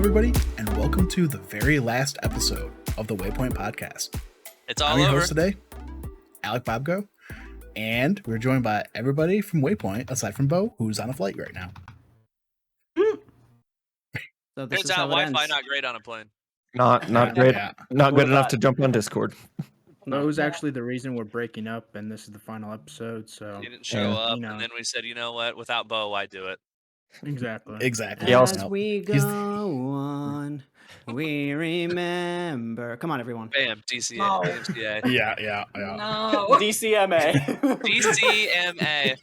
everybody, and welcome to the very last episode of the Waypoint Podcast. It's all I'm your over. host today, Alec Bobgo, and we're joined by everybody from Waypoint, aside from Bo, who's on a flight right now. So this Turns is how out it Wi-Fi ends. not great on a plane. Not great. Yeah. Not good enough to jump on Discord. No, was actually the reason we're breaking up, and this is the final episode. So He didn't show up, you know. and then we said, you know what? Without Bo, why do it? exactly. Exactly. Yeah, As also- we go He's- on, we remember. Come on, everyone. Bam, DCA, No. DMCA, Yeah. No. DCMA. DCMA.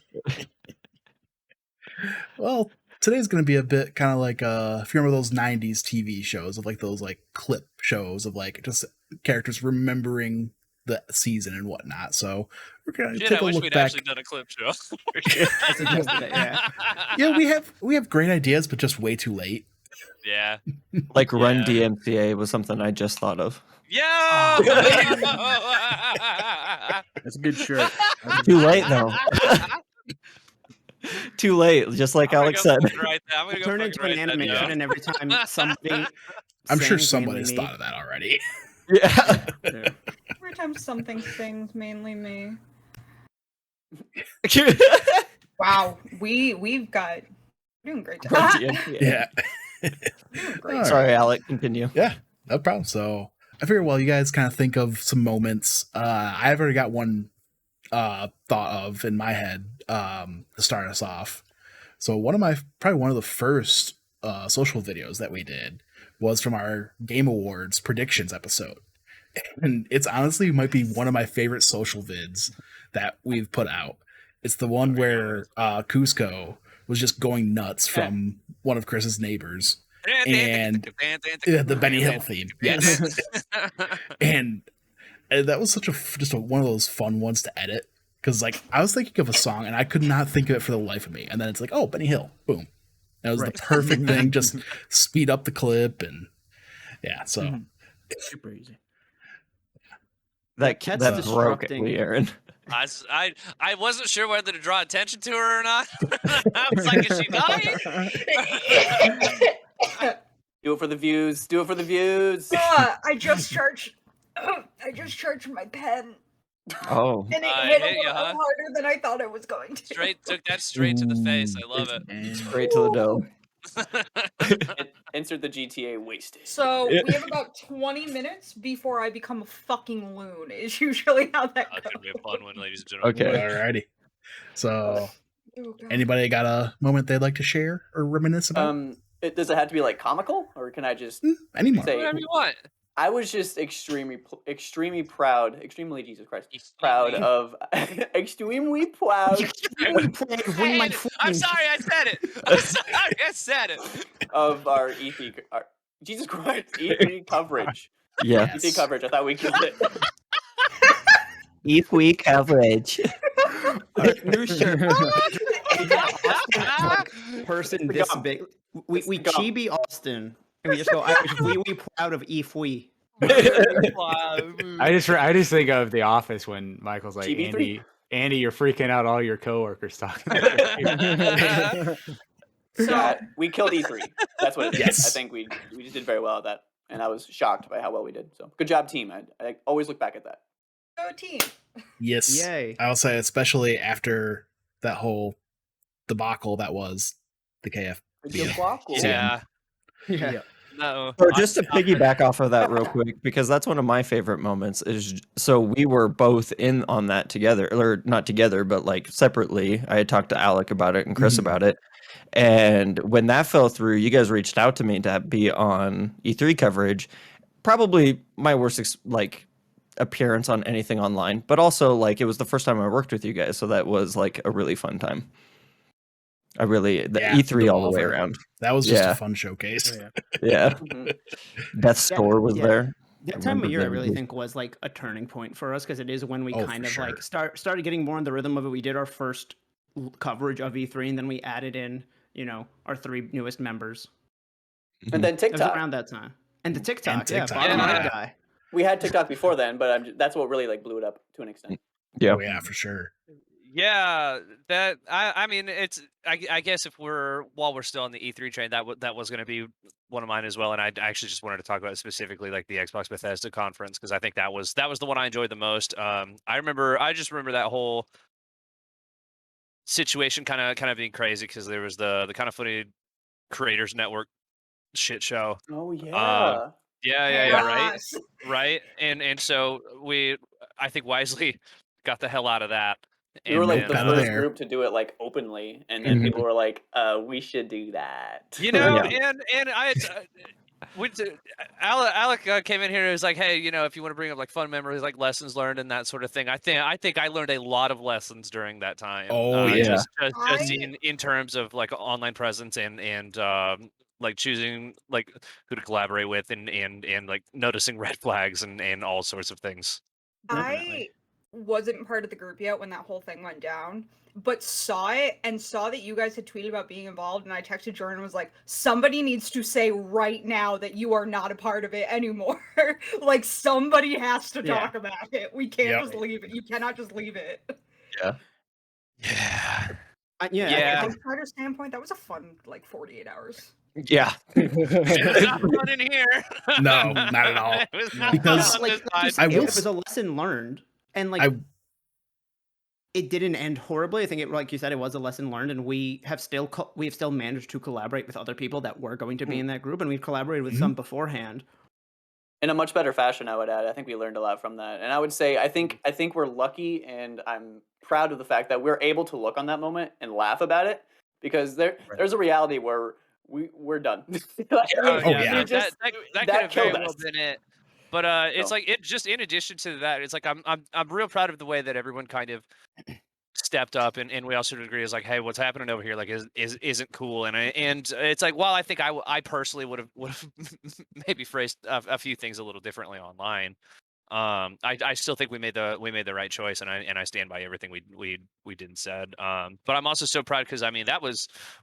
Well, today's going to be a bit kind of like, if you remember those 90s TV shows of like those like clip shows of like just characters remembering the season and whatnot. So we're going to Shit, take I a wish look we'd back. actually done a clip show. Yeah, we have great ideas, but just way too late. Yeah. Like Run Yeah. DMCA was something I just thought of. Yo! That's a good shirt. Too late though. Too late, just like I'm gonna Alex go said. fucking write that. I'm gonna go Turn fucking into an write that animation, down. and every time somebody, I'm sure sings, somebody's mainly thought of that already. Yeah. Every time something sings, mainly me. Wow, we've got doing great job. Run DMCA. Yeah. Great. All Sorry, Alec. Continue. Yeah, no problem. So I figure while you guys kind of think of some moments, I've already got one thought of in my head to start us off. So probably one of the first social videos that we did was from our Game Awards predictions episode. And it's honestly might be one of my favorite social vids that we've put out. It's the one where Cusco was just going nuts from one of Chris's neighbors. And the Benny Hill theme, yes. and that was just one of those fun ones to edit, because like I was thinking of a song and I could not think of it for the life of me, and then it's like, oh, Benny Hill, boom, that was Right. the perfect thing. Just speed up the clip, and yeah, so Super easy. That Cat's broke disrupting. me, Aaron. I wasn't sure whether to draw attention to her or not. I was like, is she dying? Do it for the views. Do it for the views. I just charged my pen, Oh, and it Hit hit a you, little huh? harder than I thought it was going to. Took that straight to the face. I love it. straight to the dome. Insert the GTA wasted. So we have about 20 minutes before I become a fucking loon. Is usually how that That's goes. gonna be a fun one, ladies and gentlemen. Okay. alrighty. So Oh, God. anybody got a moment they'd like to share or reminisce about? Does it have to be like comical, or can I just Anymore. say Whatever you want. I was just extremely proud, Jesus Christ, proud of, extremely proud I'm sorry, I said it. I'm sorry, I said it. of our E3, Jesus Christ, E3 coverage. Yeah. E3 coverage. I thought we killed it. Each week coverage. New shirt. Person this gum. big. We It's the gum. chibi Austin. And we just go, I was we proud of E3. I just think of The Office when Michael's like, GB3? Andy, you're freaking out all your coworkers talking. So We killed E3. That's what it is. Yes. I think we just did very well at that, and I was shocked by how well we did. So good job, team. I always look back at that. go team. Yes. Yay. I'll say, especially after that whole debacle that was the KF. Yeah. Yeah. No. Or just to piggyback off of that real quick, because that's one of my favorite moments is, so we were both in on that together, or not together, but like separately. I had talked to Alec about it and Chris Mhm. about it. And when that fell through, you guys reached out to me to be on E3 coverage. Probably my worst appearance on anything online, but also like it was the first time I worked with you guys, so that was like a really fun time. Yeah, E3 all the way Devolver. around. That was just Yeah. a fun showcase. Oh, yeah. Yeah. Mhm. Death's Door was yeah. there. That time of remember year, I that really was- think was like a turning point for us, because it is when we Oh, kind for of sure. like started getting more in the rhythm of it. We did our first coverage of E3, and then we added in, our 3 newest members. And then It was TikTok. around that time. And the TikTok, TikTok, bottom yeah. line guy. We had TikTok before then, but that's what really blew it up to an extent. Yeah. Oh, yeah, for sure. Yeah, that I mean it's I guess if while we're still on the E3 train, that was going to be one of mine as well, and I actually just wanted to talk about specifically like the Xbox Bethesda conference because I think that was the one I enjoyed the most. I just remember that whole situation kind of being crazy because there was the kind of funny creators network shit show. Oh Um, yeah. yeah, right, Yes. right, and so I think wisely got the hell out of that, We were and like then the Out of first there. group to do it like openly, and then people were like, "We should do that." you know, Yeah. and I. Alec came in here and was like, "Hey, if you want to bring up like fun memories, like lessons learned and that sort of thing." I think I learned a lot of lessons during that time. Oh, yeah. Just in terms of like online presence and like choosing like who to collaborate with and like noticing red flags and all sorts of things. I wasn't part of the group yet when that whole thing went down, but saw it and saw that you guys had tweeted about being involved, and I texted Jordan and was like, somebody needs to say right now that you are not a part of it anymore. Like, somebody has to talk about it. We can't Yep. just leave it. You cannot just leave it. Yeah. Yeah. Yeah. From a fighter standpoint, that was a fun, like, 48 hours. Yeah. It's not fun in here. No, not at all. It was not Because fun on this side. I will it was a lesson learned, and like it didn't end horribly. I think it, like you said, it was a lesson learned, and we have still managed to collaborate with other people that were going to be in that group, and we've collaborated with some beforehand. In a much better fashion, I would add. I think we learned a lot from that, and I would say I think we're lucky, and I'm proud of the fact that we're able to look on that moment and laugh about it because there's a reality where we're done. yeah. That could have killed very well us. been it. But it's So. like it just in addition to that, it's like I'm real proud of the way that everyone kind of stepped up and we all sort of agree is like, hey, what's happening over here like isn't cool, and it's like, well, I think I personally would have maybe phrased a few things a little differently online. I still think we made the right choice, and I stand by everything we did and said. But I'm also so proud because I mean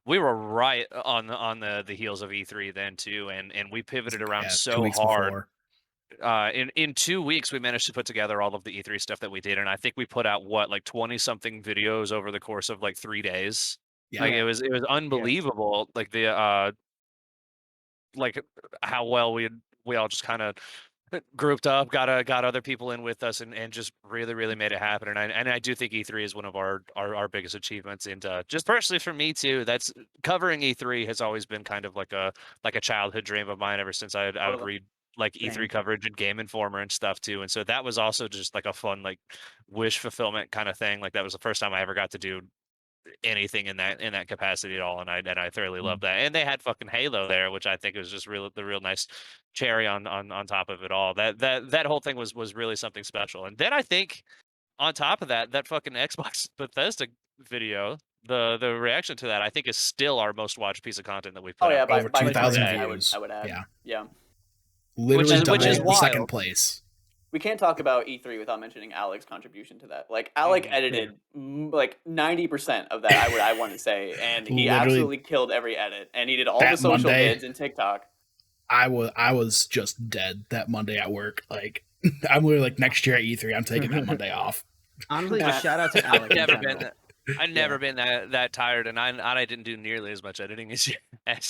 we were right on the heels of E3 then too, and we pivoted around Yeah, 2 so weeks hard. before. In 2 weeks we managed to put together all of the E3 stuff that we did, and I think we put out like 20 something videos over the course of like 3 days. Yeah. Like it was unbelievable. Like like how well we all just kind of grouped up, got other people in with us, and just really made it happen. And I do think E3 is one of our biggest achievements. And just personally for me too, that's covering E3 has always been kind of like a childhood dream of mine ever since I would read like E3 Same. coverage and Game Informer and stuff too. And so that was also just like a fun like wish fulfillment kind of thing. Like that was the first time I ever got to do anything in that capacity at all, and I thoroughly love that. And they had fucking Halo there, which I think was just the real nice cherry on top of it all. That whole thing was really something special. And then I think on top of that fucking Xbox Bethesda video, the reaction to that, I think is still our most watched piece of content that we've put Oh yeah, out. by Over 2,000 far, views. I would add. Yeah. Yeah. Literally which is double second wild. place. We can't talk about E3 without mentioning Alec's contribution to that. Like Alec edited like 90% of that. I want to say, and he Literally, absolutely killed every edit, and he did all that the social Monday- vids and TikTok. I was just dead that Monday at work. Like I'm literally like, next year at E3, I'm taking that Monday off. Honestly, just shout out to Alex. I've never been that tired, and I didn't do nearly as much editing as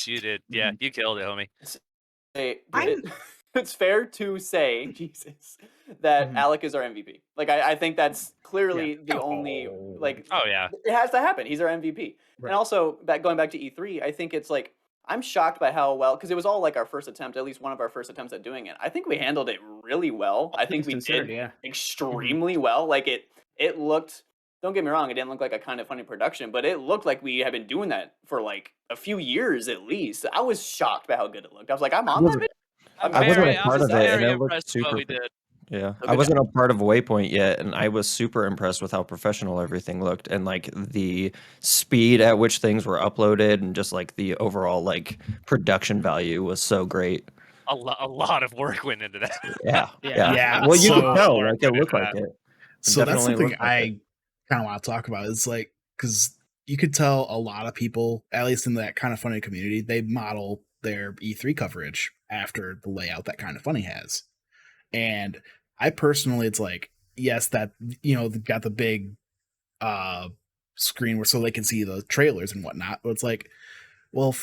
you did. Yeah, you killed it, homie. Hey, I'm- it's fair to say, Jesus, that Alec is our MVP. Like I think that's clearly the only like. Oh yeah, it has to happen. He's our MVP. Right. And also, going back to E3, I think it's like I'm shocked by how well, because it was all like our first attempt, at least one of our first attempts at doing it. I think we handled it really well. I think we did extremely well. Like it looked. Don't get me wrong, it didn't look like a Kind of Funny production, but it looked like we had been doing that for like a few years at least. I was shocked by how good it looked. I was like, I'm on that video. I wasn't a part of it, and very it looked impressed with what super. we did. Yeah, So I good wasn't a part of Waypoint yet, and I was super impressed with how professional everything looked, and like the speed at which things were uploaded, and just like the overall like production value was so great. A lot of work went into that. Yeah, Yeah, Well, you so- could tell, like it looked like it. So that's Definitely something looked like I kind of want to talk about. It's like, because you could tell a lot of people, at least in that Kind of Funny community, they model their E3 coverage after the layout that Kind of Funny has. And I personally, it's like, yes, that, they've got the big screen where so they can see the trailers and whatnot. But it's like, well,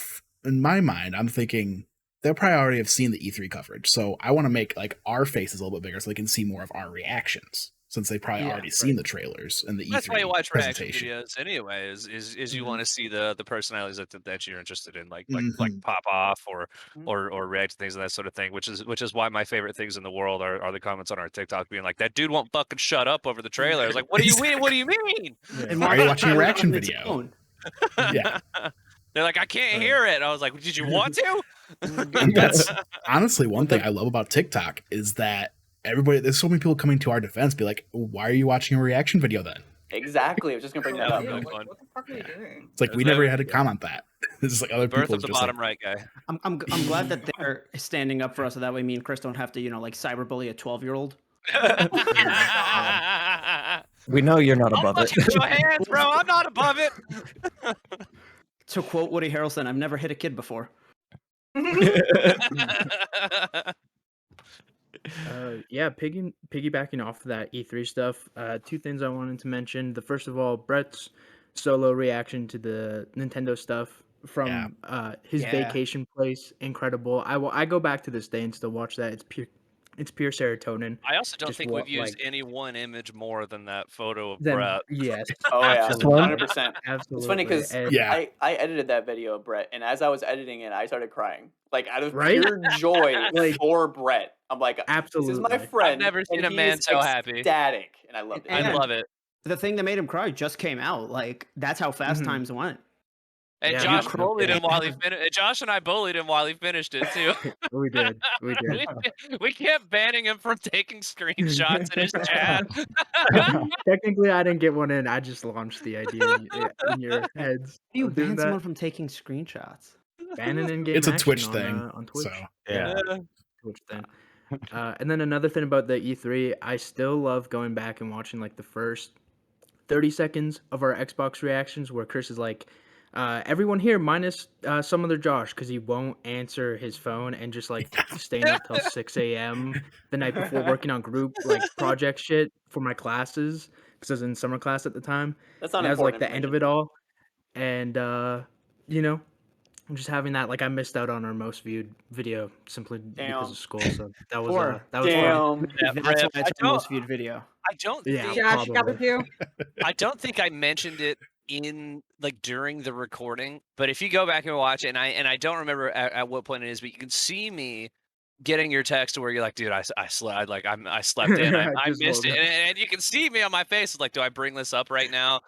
in my mind, I'm thinking they'll probably already have seen the E3 coverage. So I want to make like our faces a little bit bigger so they can see more of our reactions, since they probably already seen the trailers and the E3 That's why you watch reaction presentation. videos anyway. Is you want to see the personalities that you're interested in, like Mhm. pop off or react to things and that sort of thing. Which is why my favorite things in the world are the comments on our TikTok being like, that dude won't fucking shut up over the trailer. I was like, what do you mean? What do you mean? And Why are you watching a on reaction its video? own. Yeah. They're like, I can't hear it. I was like, did you want to? And that's honestly one thing I love about TikTok is that there's so many people coming to our defense, be like, why are you watching a reaction video then? Exactly. I was just gonna bring that up. really Like, fun. what the fuck are you doing? It's like we never had to comment that. It's just like other Birth people of the just bottom like, right guy. I'm glad that they're standing up for us, so that way me and Chris don't have to, like cyberbully a 12-year-old. We know you're not above I'll it. touch your hands, bro. I'm not above it. To quote Woody Harrelson, I've never hit a kid before. Yeah, piggybacking off of that E3 stuff, two things I wanted to mention. The first of all, Brett's solo reaction to the Nintendo stuff from his vacation place, incredible. I go back to this day and still watch that. It's pure serotonin. I also don't Just think we've used any one image more than that photo of Brett. Yes. Oh yeah, Absolutely. 100%. Absolutely. It's funny because And- yeah, I edited that video of Brett, and as I was editing it, I started crying, like out of Right? pure joy Like- for Brett. I'm like, Absolutely. this is my friend. I've never seen and a he man is so happy. ecstatic, and I loved it. And- I love it. The thing that made him cry just came out. Like, that's how fast Mhm. times went. And Yeah, Josh we- bullied him while he finished. Josh and I bullied him while he finished it too. We did. we kept banning him from taking screenshots in his chat. Technically, I didn't get one in. I just launched the idea in your heads. You of doing banned that. someone from taking screenshots. Banning in-game it's a action Twitch on, thing. on Twitch. So Yeah. Twitch thing. And then another thing about the E3, I still love going back and watching like the first 30 seconds of our Xbox reactions where Chris is like, everyone here minus some other Josh because he won't answer his phone and just like staying up till 6 a.m. the night before working on group like project shit for my classes because I was in summer class at the time. That's not And that was like important. the end of it all. And, I'm just having that, like, I missed out on our most viewed video simply because of school. So that was fun. Damn. That's why it's I our most viewed video. I don't Yeah. think Josh, got probably. with you. I don't think I mentioned it in like during the recording, but if you go back and watch it, and I don't remember at what point it is, but you can see me getting your text to where you're like, dude, I slept in, I Just missed it, woke up. and you can see me on my face. It's like, do I bring this up right now?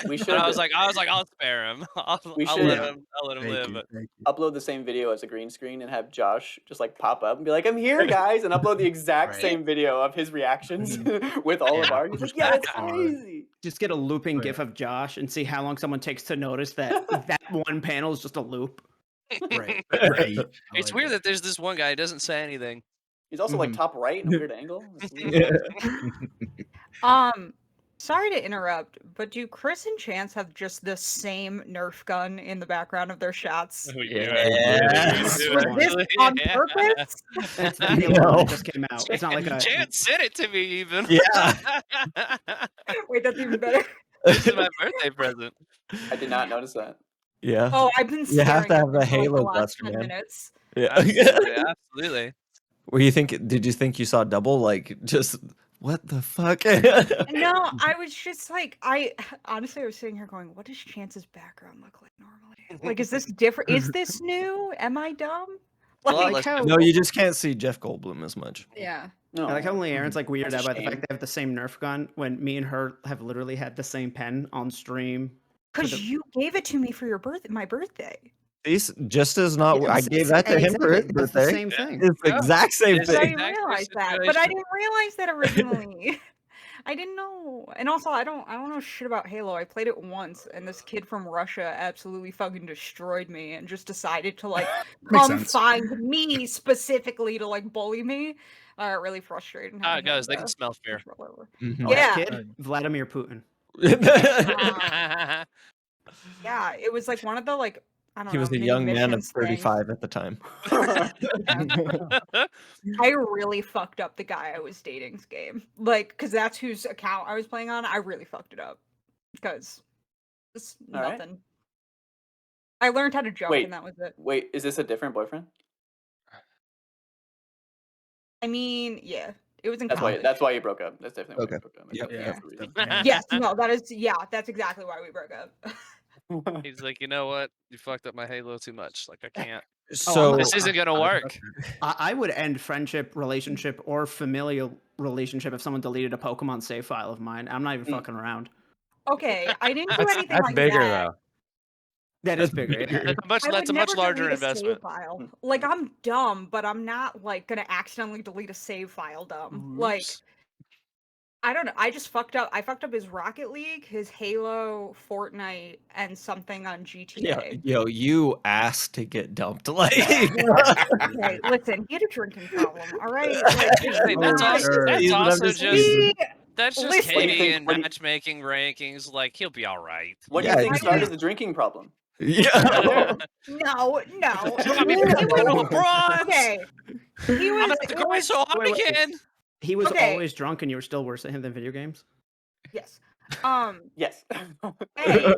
We should And I was like, I'll spare him. I'll We let should- him. I'll let him live. But Thank you. upload the same video as a green screen and have Josh just like pop up and be like, I'm here, guys, and upload the exact Right. same video of his reactions with all of Yeah. ours. He's like, yeah, it's Hard. crazy. Just get a looping Right. GIF of Josh and see how long someone takes to notice that that one panel is just a loop. Right. right. it's weird that there's this one guy who doesn't say anything. He's also like Mhm. top right in a weird angle. It's weird. Sorry to interrupt, but do Chris and Chance have just the same Nerf gun in the background of their shots? Yes. Was this on purpose? It's the Halo one that just came out. It's not like a. Chance sent it to me even. Yeah. Wait, that's even better. This is my birthday present. I did not notice that. Yeah. Oh, I've been You staring have to at have the this for like Halo last dust, 10 man. minutes. Yeah. Absolutely. Did you think you saw double? Like, just what the fuck? No, I was just like, I honestly was sitting here going, what does Chance's background look like normally? Like, is this different? Is this new? Am I dumb? Well, like let's how, No, you just can't see Jeff Goldblum as much. Yeah. No. I like how only Aaron's like weirded That's out a by the fact shame. they have the same Nerf gun when me and her have literally had the same pen on stream. Because you gave it to me for your my birthday. He's just as not. Yeah, I it's- gave that to him for his exactly, it's the birthday. same thing. It's the exact same It's I the thing. didn't exact same realize that, but I situation. didn't realize that originally. I didn't know. And also, I don't know shit about Halo. I played it once, and this kid from Russia absolutely fucking destroyed me, and just decided to like Makes come sense. find me specifically to like bully me. Really frustrating. Ah, having guys, him, they can smell fear. control over. Mhm. Yeah. That kid, Vladimir Putin. Yeah, it was like one of the like I don't know. He was a mini young man of missions thing. 35 at the time. I really fucked up the guy I was dating's game. Like, because that's whose account I was playing on. I really fucked it up. Because it's All right. nothing. I learned how to jump, Wait. and that was it. Wait, is this a different boyfriend? I mean, yeah, it was in That's college. why you broke up. That's definitely why Okay. you broke up. Yep. That's the reason. Yes, no, that's exactly why we broke up. He's like, you know what? You fucked up my Halo too much. Like, I can't. So This isn't gonna work. I would end friendship, relationship, or familial relationship if someone deleted a Pokemon save file of mine. I'm not even fucking around. Okay, I didn't do anything That's like bigger that. though. That is bigger. Yeah. That's a much larger investment. File. Like, I'm dumb, but I'm not like gonna accidentally delete a save file. Dumb. Like, I don't know. I just fucked up. I fucked up his Rocket League, his Halo, Fortnite, and something on GTA. Yo, you asked to get dumped. Like, Okay, listen, he had a drinking problem. All right. Hey, that's also just that's just Listen. Katie and matchmaking rankings. Like, he'll be all right. What do you think started the drinking problem? yeah. No. I mean, Okay. He was. I'm gonna have to cry so hard again. He was always drunk, and you were still worse at him than video games. Yes. Yes. Hey,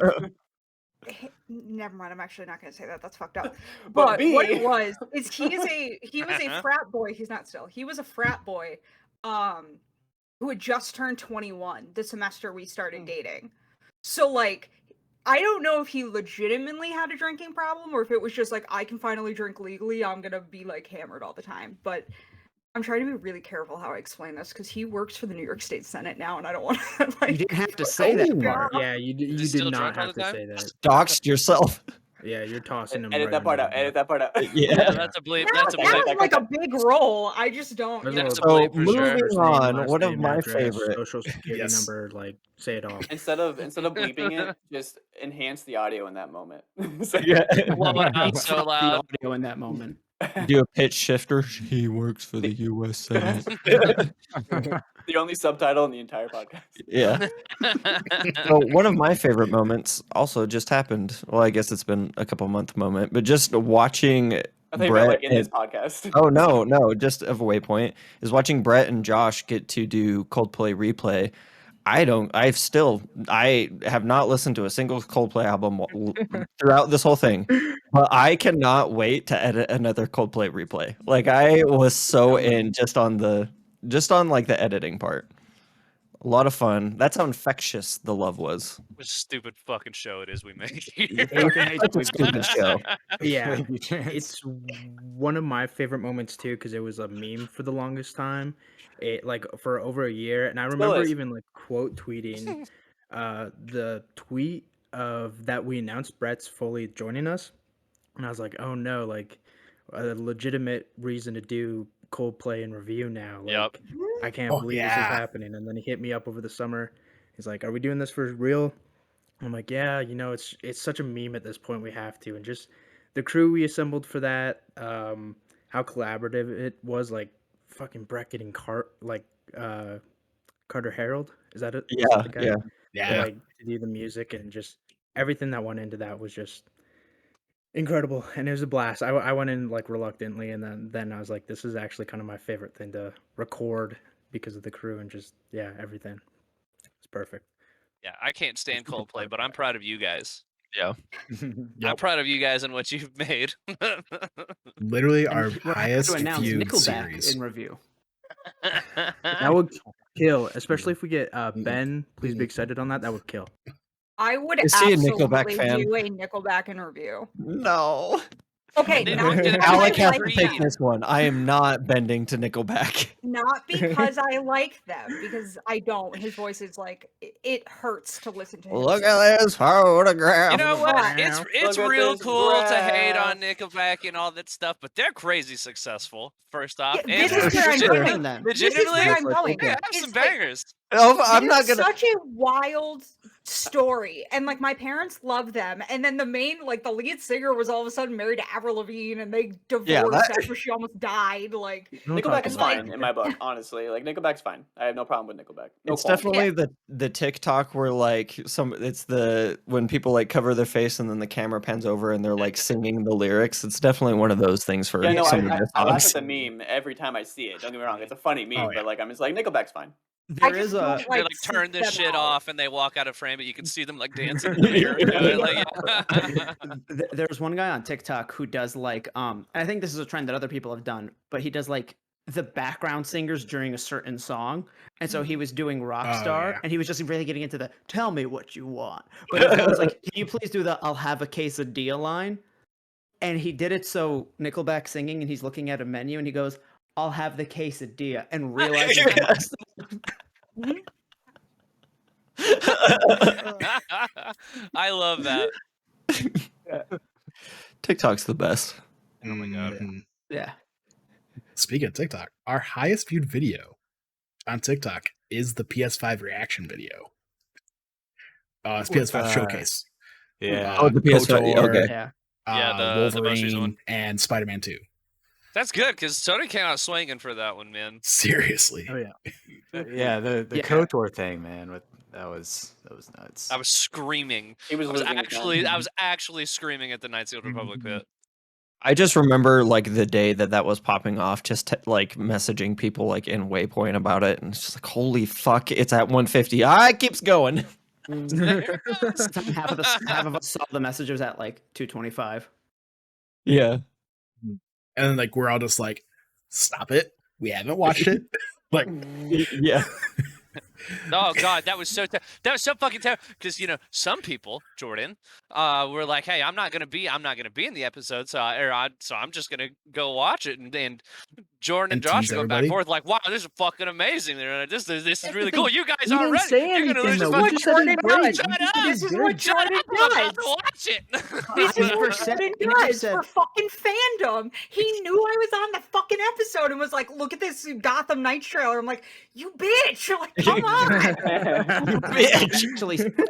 never mind. I'm actually not going to say that. That's fucked up. But what it was is he was a frat boy. He's not still. He was a frat boy, who had just turned 21 the semester we started dating. So like, I don't know if he legitimately had a drinking problem or if it was just like, I can finally drink legally. I'm gonna be like hammered all the time. But I'm trying to be really careful how I explain this because he works for the New York State Senate now, and I don't want to. Like, you didn't have to say that part. Yeah, you did not have to say that. Doxed yourself. Yeah, you're tossing him. Edit that part out. Edit that part out. Yeah, that's a bleep. That's a bleep. That was like a big role. I just don't. That's a So bleep for moving sure. on, one of my favorite social security number, like say it all. Instead of bleeping it, just enhance the audio in that moment. Yeah. Blow it out so loud. The audio in that moment. Do a pitch shifter. He works for the U.S. Senate. The only subtitle in the entire podcast. Yeah. So one of my favorite moments also just happened. Well, I guess it's been a couple month moment, but just watching I think Brett like in this podcast. Oh no, just of Waypoint is watching Brett and Josh get to do Coldplay replay. I have not listened to a single Coldplay album throughout this whole thing, but I cannot wait to edit another Coldplay replay. Like I was so in just on like the editing part. A lot of fun. That's how infectious the love was. What a stupid fucking show it is we make. It's a stupid show. Yeah, it's one of my favorite moments too because it was a meme for the longest time. It like for over a year, and I remember even like quote tweeting the tweet of that we announced Brett's fully joining us, and I was like, oh no, like a legitimate reason to do Coldplay and review now. Like, I can't believe this is happening. And then he hit me up over the summer. He's like, are we doing this for real? I'm like, yeah, it's such a meme at this point. We have to. And just the crew we assembled for that, how collaborative it was. Like fucking Brett getting Carter Harold. Is that it? Yeah. Like to do the music and just everything that went into that was just incredible, and it was a blast. I went in like reluctantly, and then I was like, this is actually kind of my favorite thing to record because of the crew and just everything. It's perfect. Yeah, I can't stand Coldplay, but I'm proud of you guys. Yeah. I'm proud of you guys and what you've made. Literally our highest to viewed Nickelback series. in review. That would kill, especially if we get Ben. Please be excited on that. That would kill. I would Is he a absolutely Nickelback fan? do a Nickelback interview. No. Okay, not because Alec I has like to take them. this one. I am not bending to Nickelback. Not because I like them, because I don't. His voice is like it hurts to listen to him. Look at this photograph. You know what? It's Look at real this cool to hate graph. on Nickelback and all that stuff, but they're crazy successful. First off, Yeah, and this is where I'm going. This is legitimately, where I'm going. they have It's some like- bangers. Oh, I'm not It's gonna. such a wild story, and like my parents love them, and then the lead singer was all of a sudden married to Avril Lavigne, and they divorced after she almost died. Like Nickelback is about fine in my book, honestly. Like Nickelback's fine. I have no problem with Nickelback. No It's qualms. definitely the TikTok where like when people like cover their face and then the camera pans over and they're like singing the lyrics. It's definitely one of those things for Yeah, no, some of I the laugh songs. at the meme every time I see it. Don't get me wrong, it's a funny meme, Oh, yeah. but like I'm just like Nickelback's fine. There just is don't a They like turn this seek them shit out. off and they walk out of frame, but you can see them like dancing in the mirror. There's one guy on TikTok who does like and I think this is a trend that other people have done, but he does like the background singers during a certain song. And so he was doing Rockstar and he was just really getting into the tell me what you want. But it was like, can you please do the I'll have a quesadilla line? And he did it so Nickelback singing and he's looking at a menu and he goes, I'll have the quesadilla, and realizes I love that. TikTok's the best. Oh my god. yeah. Speaking of TikTok, our highest viewed video on TikTok is the PS5 reaction video. It's PS5 showcase. Yeah. Oh, the PS5. KOTOR, Okay. Yeah. The most recent one. Wolverine, and Spider-Man 2. That's good because Sony came out swinging for that one, man. Seriously. Oh yeah. Yeah, the KOTOR thing, man. That was nuts. I was screaming. He was losing his mind. I was actually screaming at the Knights of the Old Republic pit. I just remember like the day that was popping off, just like messaging people like in Waypoint about it, and it's just like, holy fuck, it's at 150. It keeps going. half of us saw the messages at like 225. Yeah. And then like we're all just like, stop it. We haven't watched it. Like Yeah. Oh god, that was so fucking terrible. Because some people, Jordan, were like, "Hey, I'm not gonna be in the episode, so I'm just gonna go watch it." And Jordan and Josh go back and forth like, "Wow, this is fucking amazing! This is really cool. You guys We aren't didn't ready. say You're gonna anything, lose though. your We fucking just said it's great. Shut up! This is what Shut Jordan up! I'm about to does. watch it. This is never what said- Jordan I never does said- for fucking fandom. He knew I was on the fucking episode and was like, "Look at this Gotham Knights trailer." I'm like, "You bitch! Like, come on!" I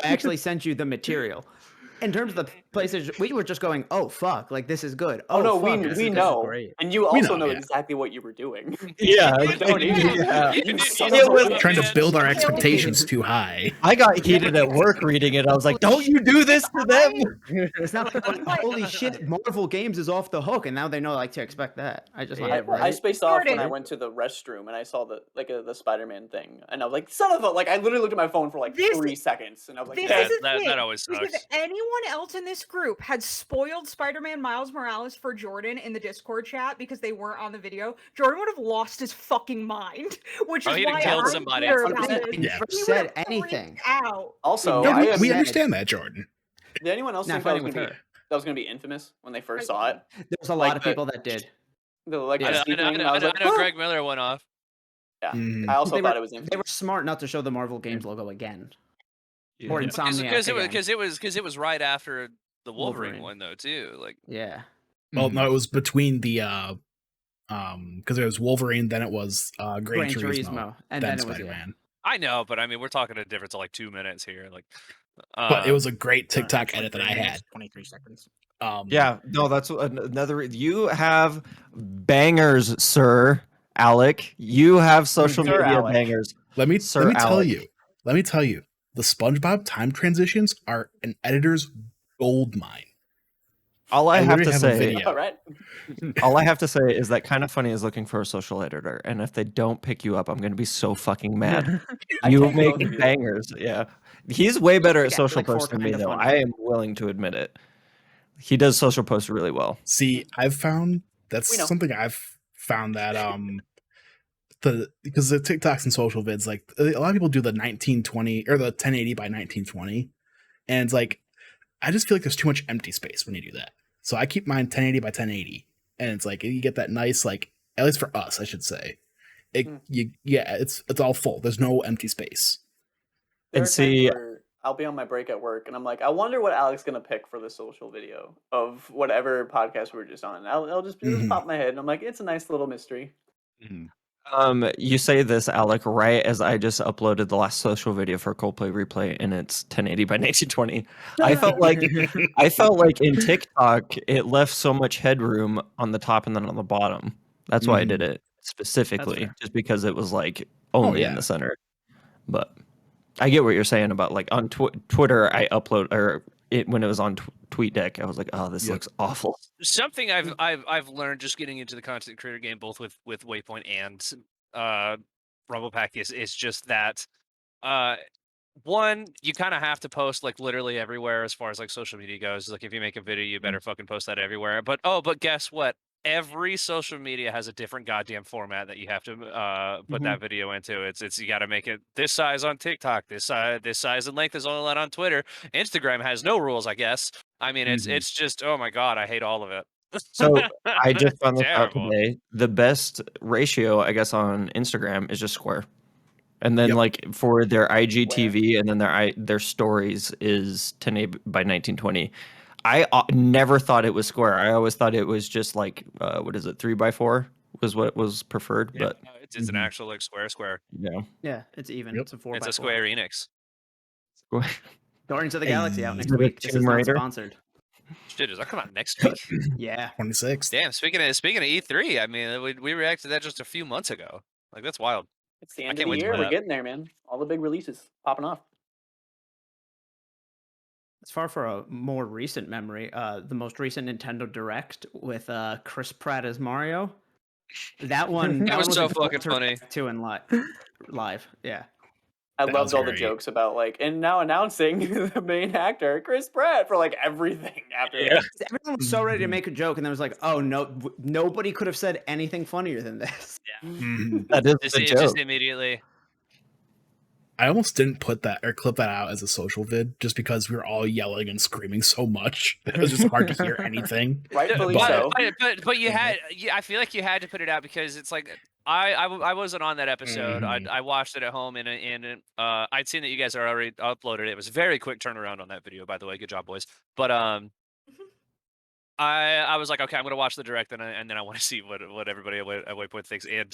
actually sent you the material. In terms of the places, we were just going, "Oh fuck, like this is good." Oh no, fuck, we this is know, great. and you also know, know yeah. exactly what you were doing. Yeah. trying to build our expectations too high. I got heated at work reading it. I was like, don't you do this to them? It's not like, holy shit, Marvel Games is off the hook, and now they know like to expect that. I just I spaced off when I Jordan. went to the restroom and I saw the Spider-Man thing, and I was like, "Son of a!" Like I literally looked at my phone for like This- 3 seconds, and I was like, This "Yeah." is the thing. That always Because sucks. if anyone else in this group had spoiled Spider-Man Miles Morales for Jordan in the Discord chat because they weren't on the video, Jordan would have lost his fucking mind. Which Oh, is he'd have why killed I'm somebody. clear about 100%. it. He never He said would have anything. freaked out. Also, No, I we am- understand that, Jordan. Did anyone else Not think that was fighting gonna with be her. infamous when they first saw it? There was a Like lot of the- people that did. The like I the know, sneak thing, and I was like, I know "Huh?" Greg Miller went off. Yeah, Mm. I also They thought were- it was They infamous. were smart not to show the Marvel Games logo again. Or Yeah. Insomniac again. Because it was right after the Wolverine Wolverine. one though too. Like Yeah. Well, no, it was between the because it was Wolverine, then it was Gran Gran Turismo, Turismo, and then then it was Spider-Man. I know, but I mean we're talking a difference of like 2 minutes here. Like, But it was a great TikTok edit that I had. 23 seconds. Yeah, no, that's another. You have bangers, sir, Alec. You have social Sir media Alec. bangers. Let me Sir tell Alec. you. Let me tell you. The SpongeBob time transitions are an editor's gold mine. All I have literally to have a say, video. All right. all I have to say is that Kind of Funny is looking for a social editor, and if they don't pick you up, I'm going to be so fucking mad. I You take make both of you. bangers, yeah. He's way better at Yeah, social like for posts than me, Kinda though. Funny. I am willing to admit it. He does social posts really well. See, I've found that's We know. something I've found that because the TikToks and social vids, like a lot of people do the 1920 or the 1080 by 1920, and it's like I just feel like there's too much empty space when you do that. So I keep mine 1080 by 1080, and it's like you get that nice, like, at least for us, I should say, it's all full. There's no empty space. There And are times see- where I'll be on my break at work, and I'm like, I wonder what Alec's gonna pick for the social video of whatever podcast we were just on. It'll just Mhm. pop in my head, and I'm like, it's a nice little mystery. You say this, Alec, right as I just uploaded the last social video for Coldplay Replay, and it's 1080 by 1920. I felt like in TikTok it left so much headroom on the top and then on the bottom. That's why I did it specifically, fair. just because it was like only in yeah. the center. But I get what you're saying about like on Twitter. I upload when it was on TweetDeck. I was like, oh, this looks awful. something I've learned just getting into the content creator game, both with Waypoint and Rumble Pack is just that. One, you kind of have to post like literally everywhere as far as like social media goes. Like if you make a video, you better fucking post that everywhere. But guess what? Every social media has a different goddamn format that you have to put that video into. It's you got to make it this size on TikTok, this size and length is only allowed on Twitter. Instagram has no rules, I guess. I mean, it's just, oh my god, I hate all of it. So I just found this out Terrible. today. The best ratio, I guess, on Instagram is just square, and then like for their IGTV and then their stories is 1080x1920. I never thought it was square. I always thought it was just like what is it, 3x4 was what was preferred, but no, it's an actual like square. Yeah, it's even. It's a 4x4. It's a Square Enix. Guardians of the Galaxy out next Is it a week. This is Tomb not Raider? sponsored. Shit, does that come out next week? Yeah. 26th. Damn, speaking of E3, I mean, we reacted to that just a few months ago. Like that's wild. It's the I end can't of wait the to year. play We're that. getting there, man. All the big releases popping off. As far for a more recent memory, the most recent Nintendo Direct with Chris Pratt as Mario. That one. That was so a good one fucking to funny. react to in live. Yeah. I That loved was all the great. jokes about like, and now announcing the main actor, Chris Pratt, for like everything after that. Everyone was so ready to make a joke, and then was like, "Oh no, nobody could have said anything funnier than this." that is Just, the just joke. immediately. I almost didn't put that or clip that out as a social vid just because we were all yelling and screaming so much. It was just hard to hear anything. Rightfully But- so. But you had, I feel like you had to put it out because it's like I wasn't on that episode. Mhm. I watched it at home and I'd seen that you guys had already uploaded it. It was a very quick turnaround on that video, by the way. Good job, boys. But I was like, okay, I'm gonna watch the direct and then I want to see what everybody at Waypoint thinks. And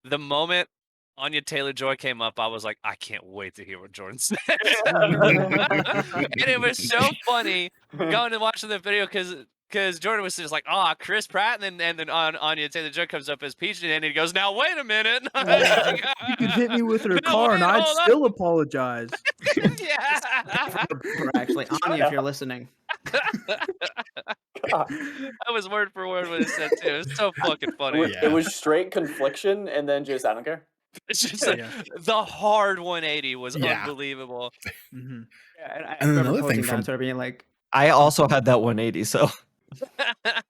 the moment Anya Taylor-Joy came up, I was like, I can't wait to hear what Jordan says. And it was so funny going and watching the video because Jordan was just like, Chris Pratt, and then Anya Taylor-Joy comes up as Peach, and he goes, now wait a minute. You could hit me with her No, car, and wait, I'd hold on. still apologize. Yeah. Actually, Anya, if you're listening, That was word for word what it said too. It was so fucking funny. Yeah. It was straight confliction and then just, I don't care. It's just like the hard 180 was Yeah. unbelievable. Mm-hmm. yeah, and I And remember another thing posting that from- to her being like, I also had that 180, so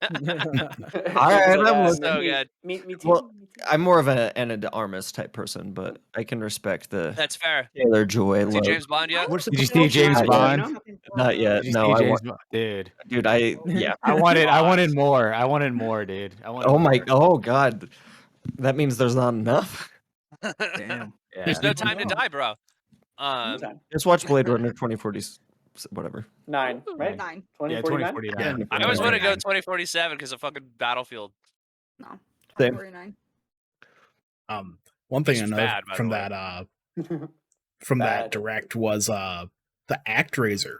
All right, so good. Me too. Well, me too. I'm more of an Anna de Armas type person, but I can respect the That's fair. Taylor Joy See love. James Bond yet? "We're Did you supposed see to James have Bond? you know?" Not yet. Did you No, see I James want, Bond? Dude. dude. Yeah. I wanted more. I wanted more, dude. I wanted Oh my. more. Oh god. That means there's not enough. Damn. Yeah. There's no time to die, bro. Anytime. Just watch Blade Runner 2040. Whatever. 9, right? 9. Yeah, 2049? 2049. I always want to go 49. 2047 because of fucking Battlefield. No. Same. 49. One thing It's I know bad, by from the that from Bad. that direct was the ActRaiser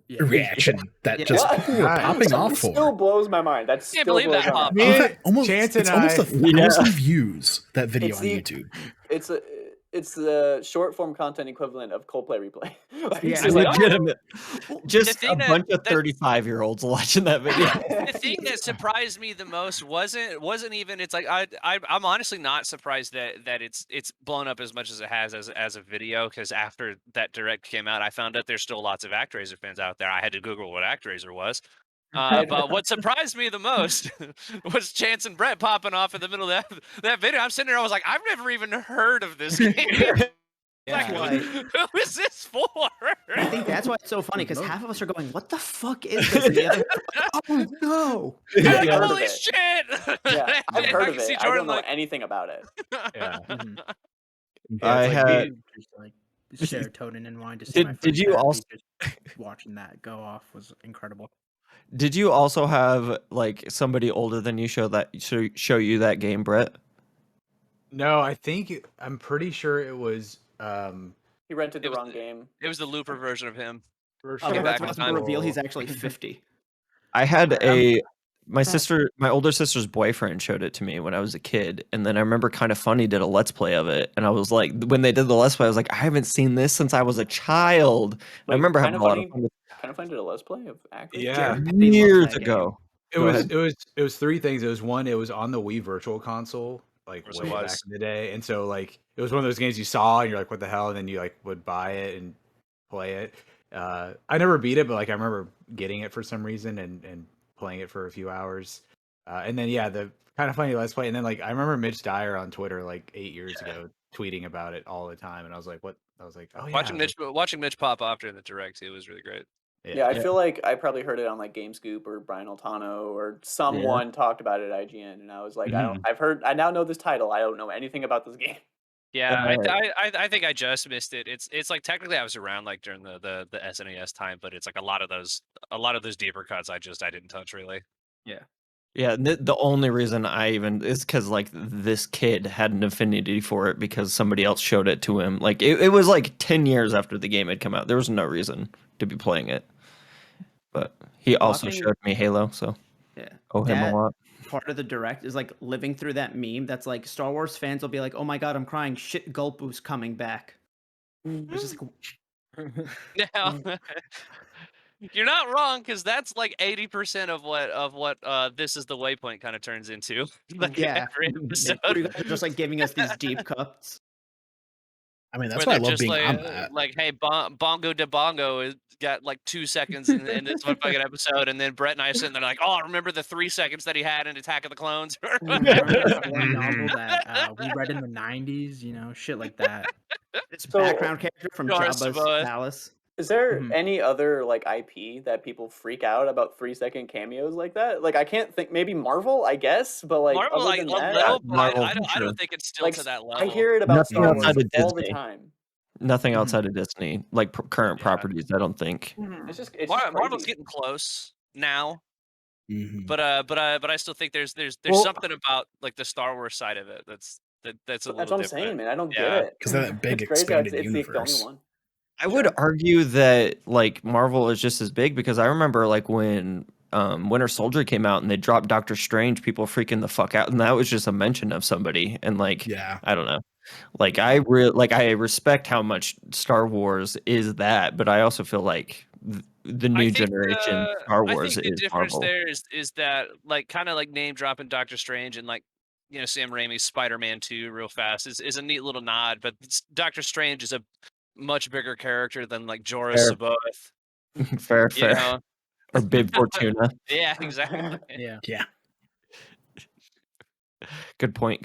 Yeah. reaction that Yeah. just What? people were popping That off still for. blows my mind. That still Can't believe blows that my popped. mind. Me, In fact, almost, Chance it's and almost I- 1,000 views, that video It's on the- YouTube. It's the short form content equivalent of Coldplay replay. Like, Yeah, it's just like, Legitimate. Just thing a that- bunch of that- 35-year-olds watching that video. The thing that surprised me the most wasn't even. It's like I'm honestly not surprised that it's blown up as much as it has as a video, because after that direct came out, I found out there's still lots of ActRaiser fans out there. I had to Google what ActRaiser was. But what surprised me the most was Chance and Brett popping off in the middle of that video. I'm sitting there, I was like, I've never even heard of this game. Like, Like- who is this for? I think that's why it's so funny because half of us are going, "What the fuck is this?" And the other, oh no! I've heard of Holy it. shit! Yeah, I've heard of can see it. I don't Jordan know like, anything about it. Yeah. Mhm. I it's like had. being- Just like serotonin and wine to see my Did friend you happy, also? just watching that go off was incredible. Did you also have like somebody older than you show you that game, Brett? No, I'm pretty sure it was. He rented the It was wrong the- game. it was the looper version of him. Version Oh, Get of back that's in about time. to reveal he's actually 50. I had my older sister's boyfriend showed it to me when I was a kid, and then I remember Kind of Funny did a Let's Play of it, and I was like, when they did the Let's Play, I was like, I haven't seen this since I was a child. I Wait, remember Kind having of a lot Funny- of fun with Kind of did a let's play of acting. Yeah. Jared Petty loves years that ago. It Go was ahead. it was three things. It was one, it was on the Wii Virtual Console, like Yes, it way back was. in the day, and so like it was one of those games you saw and you're like, what the hell, and then you like would buy it and play it. I never beat it, but like I remember getting it for some reason and playing it for a few hours. And then yeah, the kind of funny let's play, and then like I remember Mitch Dyer on Twitter like 8 years ago tweeting about it all the time, and I was like, what? I was like, oh yeah, Watching Mitch pop off during the direct too was really great. Yeah, I feel like I probably heard it on like GameScoop or Brian Altano or someone talked about it at IGN, and I was like, I now know this title. I don't know anything about this game. Yeah, I think I just missed it. It's like technically I was around like during the SNES time, but it's like a lot of those deeper cuts I didn't touch really. Yeah, the only reason I even is because like this kid had an affinity for it because somebody else showed it to him. Like it was like 10 years after the game had come out. There was no reason to be playing it. But he also showed me Halo, so owe him a lot. Part of the direct is like living through that meme that's like Star Wars fans will be like, oh my god, I'm crying, shit, Gulpu's coming back. It's just like Now, you're not wrong because that's like 80% of what this is the Waypoint kind of turns into. Like every episode. You guys are just like giving us these deep cuts. I mean, that's where why I they're love just being like, on that. like, hey, Bongo de Bongo has got like 2 seconds in this one fucking episode, and then Brett and I are sitting there like, oh, remember the 3 seconds that he had in Attack of the Clones? I remember that one novel that we read in the 90s, you know, shit like that. This background character from Doris Jabba's Sabaoth. palace. Is there any other like IP that people freak out about 3-second cameos like that? Like I can't think. Maybe Marvel, I guess, but like Marvel, other like than a that, little, but Marvel, I sure. don't think it's still like to that level. I hear it about Nothing Star Wars outside of all the Disney. time. Nothing outside of Disney, like current properties, I don't think. It's just Marvel's crazy. getting close now, Mhm. but I still think there's Well- something about like the Star Wars side of it that's a little That's different. what I'm saying, man. I don't get Yeah. it. Because that big It's crazy how expanded it's the only universe. one. I would argue that like Marvel is just as big because I remember like when Winter Soldier came out and they dropped Doctor Strange, people freaking the fuck out, and that was just a mention of somebody, and like Yeah. I don't know, like I respect how much Star Wars is that, but I also feel like the new generation Star Wars I think the is difference Marvel. there is that like kind of like name dropping Doctor Strange and like Sam Raimi's Spider-Man 2 real fast is a neat little nod, but Doctor Strange is a much bigger character than like Jorah Fair. Sabaoth. fair, You know? or Bib Fortuna. Yeah, exactly. Yeah. Yeah. Good point.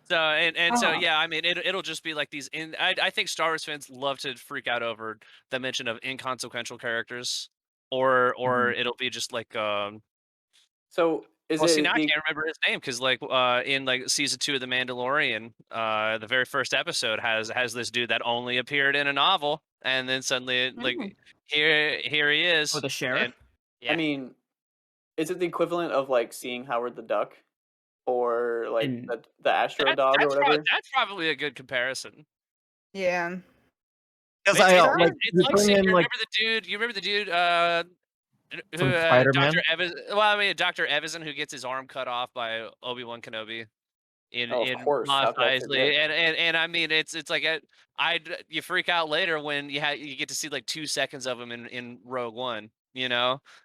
So so yeah, I mean it'll just be like these I think Star Wars fans love to freak out over the mention of inconsequential characters or it'll be just like So is well, see, it now I the can't remember his name because, like, in like season 2 of The Mandalorian, the very first episode has this dude that only appeared in a novel, and then suddenly, like, here he is. Oh, the sheriff? And, yeah, I mean, is it the equivalent of like seeing Howard the Duck or like In- the Astro Dog or whatever? that's probably a good comparison. Yeah. Because It's, I it's, like it's you like bring seeing, in you like remember the dude, who from Spider-Man. Dr. Evans. Well, I mean, Dr. Evison who gets his arm cut off by Obi-Wan Kenobi. Oh, of course. How Mos could I Eisley, forget? and I mean it's like you freak out later when you get to see like 2 seconds of him in Rogue One, and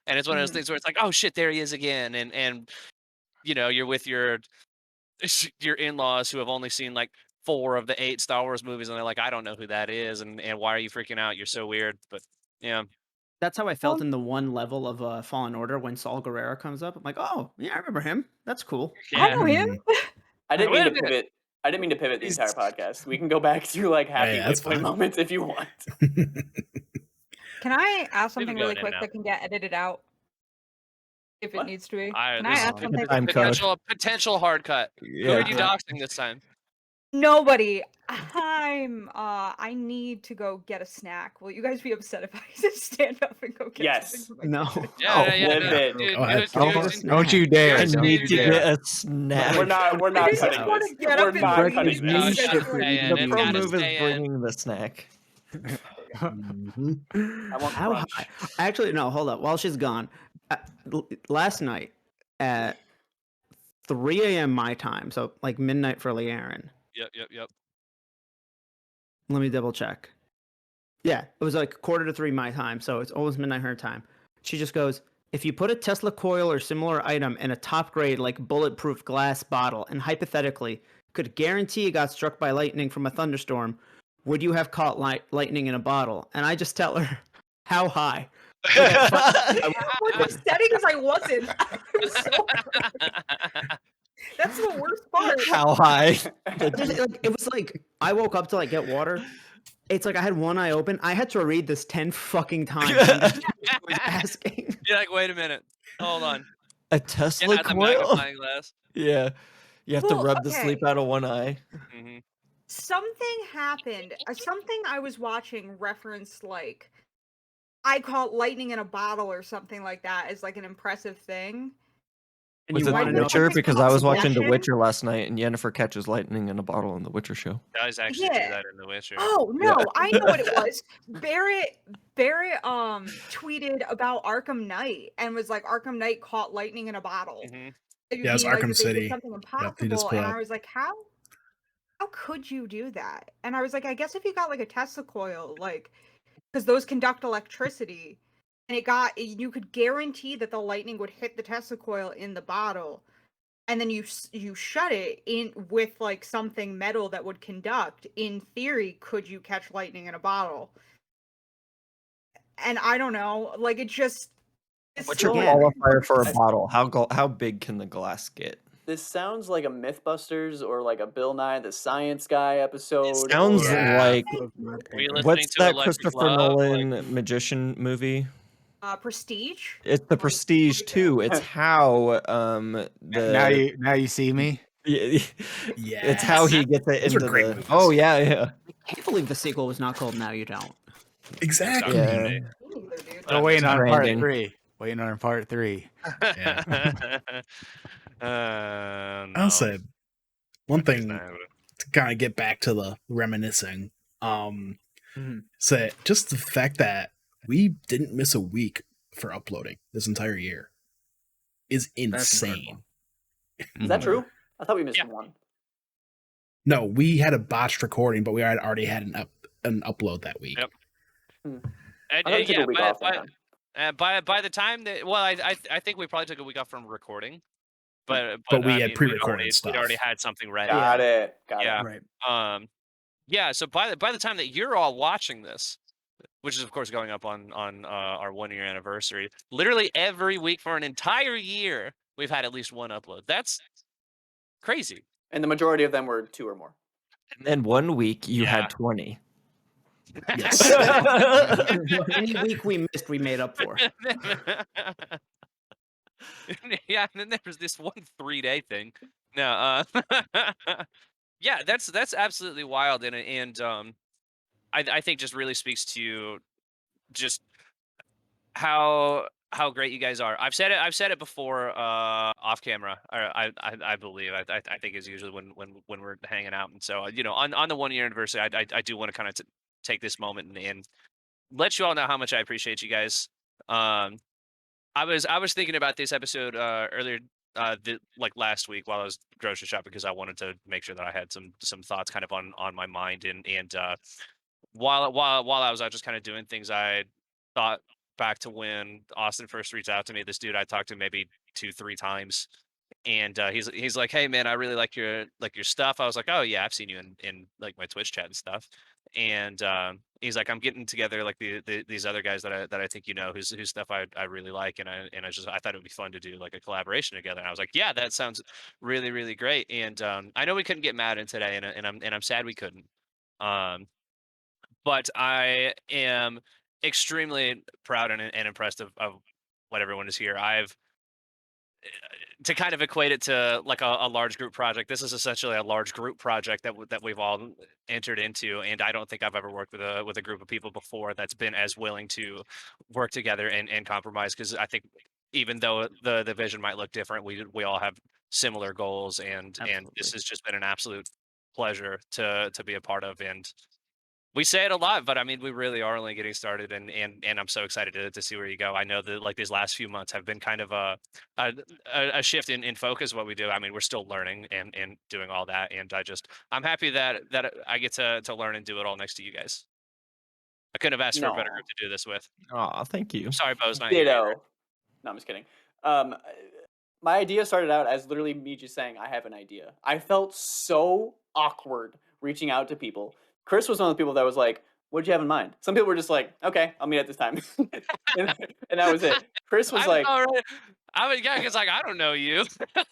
it's one of those things where it's like, oh shit, there he is again, and you're with your in-laws who have only seen like 4 of the 8 Star Wars movies, and they're like, I don't know who that is, and why are you freaking out? You're so weird, but yeah. That's how I felt in the one level of Fallen Order when Saul Guerrero comes up. I'm like, oh yeah, I remember him. That's cool. I know him. I didn't Wait mean a to minute. pivot. I didn't mean to pivot the entire podcast. We can go back to like happy that's Waypoint fine. moments if you want. Can I ask We've something been really going in quick and that can get edited out? If it What? needs to be. I- Can I this ask is something? time code. Potential hard cut. Who Yeah, are you doxing this time? Nobody. I need to go get a snack. Will you guys be upset if I just stand up and go get Yes. something from my No. kitchen? Live it. Dude, Go ahead. Don't you dare! I Dude, Don't need you to dare. get a snack. We're not I cutting just want this. to get We're up and not leave. cutting No, this. it's gotta Shit, stay in. the It's pro gotta move is stay in. bringing the snack. Mhm. I want How crunch. high? Actually, no. Hold up. While she's gone, last night at 3 a.m. my time, so like midnight for Leanne. Yep. Let me double check. Yeah, it was like 2:45 my time, so it's almost midnight her time. She just goes, If you put a Tesla coil or similar item in a top grade like bulletproof glass bottle and hypothetically could guarantee you got struck by lightning from a thunderstorm, would you have caught lightning in a bottle? And I just tell her, how high? What the settings I was in. That's the worst part. How high? It was like I woke up to like get water. It's like I had one eye open. I had to read this 10 fucking times. I'm just asking. You're like, wait a minute. Hold on. A Tesla Get out the coil? magnifying glass. Yeah. You have to Well, rub the okay. sleep out of one eye. Mm-hmm. Something happened. Something I was watching referenced like I caught lightning in a bottle or something like that as like an impressive thing. And Was you it want The to know Witcher? if it's Because I was watching The possible? Witcher last night, and Yennefer catches lightning in a bottle on The Witcher show. Does actually do Yeah. that in The Witcher. Oh no, I know what it was. Barrett tweeted about Arkham Knight and was like Arkham Knight caught lightning in a bottle. Mhm. Yeah, it's Meaning, like, Arkham that they did City. something Yep, he impossible, just put and up. I was like, how could you do that? And I was like, I guess if you got like a Tesla coil, like, because those conduct electricity, and you could guarantee that the lightning would hit the Tesla coil in the bottle, and then you shut it in with like something metal that would conduct. In theory, could you catch lightning in a bottle? And I don't know, like it just. What's your Yeah. qualifier for a bottle? How big can the glass get? This sounds like a Mythbusters or like a Bill Nye the Science Guy episode. Sounds or- Yeah. like Were you listening what's to that Electric Christopher Love? Nolan magician movie? Prestige. It's The Prestige too. It's how Now you see me. Yeah. it's how he gets it Those are into great the. movies. Oh yeah. I can't believe the sequel was not called Now You Don't. Exactly. Yeah. Me neither, dude. We're waiting on Branding. part 3. Waiting on part 3. No. I'll say one It's thing not- to kind of get back to the reminiscing. Say just the fact that we didn't miss a week for uploading this entire year is insane. Is that true? I thought we missed Yeah. one. No, we had a botched recording, but we had already had an upload that week. Yep. I thought we took a week off. by the time that I think we probably took a week off from recording, but we I had mean, pre-recorded stuff. We'd already had something ready. Got it. Yeah. Right. Yeah. So by the time that you're all watching this, which is of course going up on our 1 year anniversary, literally every week for an entire year, we've had at least one upload. That's crazy. And the majority of them were 2 or more. And then 1 week you Yeah. had 20. Yes. Any week we missed, we made up for. Yeah, and then there was this one 3-day thing. No, yeah, that's absolutely wild, and I think just really speaks to just how great you guys are. I've said it before off camera. Or I believe I think is usually when we're hanging out, and so on the 1 year anniversary, I do want to kind of take this moment and let you all know how much I appreciate you guys. I was thinking about this episode earlier, like last week while I was grocery shopping, because I wanted to make sure that I had some thoughts kind of on my mind, and while I was out just kind of doing things, I thought back to when Austin first reached out to me. This dude I talked to maybe 2-3 times, and he's like, "Hey man, I really like your stuff." I was like, "Oh yeah, I've seen you in like my Twitch chat and stuff." And he's like, "I'm getting together like these other guys that I think whose stuff I really like, and I thought it would be fun to do like a collaboration together." And I was like, "Yeah, that sounds really really great." And I know we couldn't get Madden today, and I'm sad we couldn't. But I am extremely proud and impressed of what everyone is here. To kind of equate it to like a large group project, this is essentially a large group project that we've all entered into, and I don't think I've ever worked with a group of people before that's been as willing to work together and compromise, because I think even though the vision might look different, we all have similar goals, and this has just been an absolute pleasure to be a part of. And we say it a lot, but I mean, we really are only getting started, and I'm so excited to see where you go. I know that like these last few months have been kind of a shift in focus of what we do. I mean, we're still learning and doing all that, and I'm happy that I get to learn and do it all next to you guys. I couldn't have asked for a better group to do this with. Oh, thank you. I'm sorry, Bo's not here. Ditto. No, I'm just kidding. My idea started out as literally me just saying, I have an idea. I felt so awkward reaching out to people. Chris was one of the people that was like, what did you have in mind? Some people were just like, okay, I'll meet at this time. and that was it. Chris was like, I mean, yeah, because like I don't know you.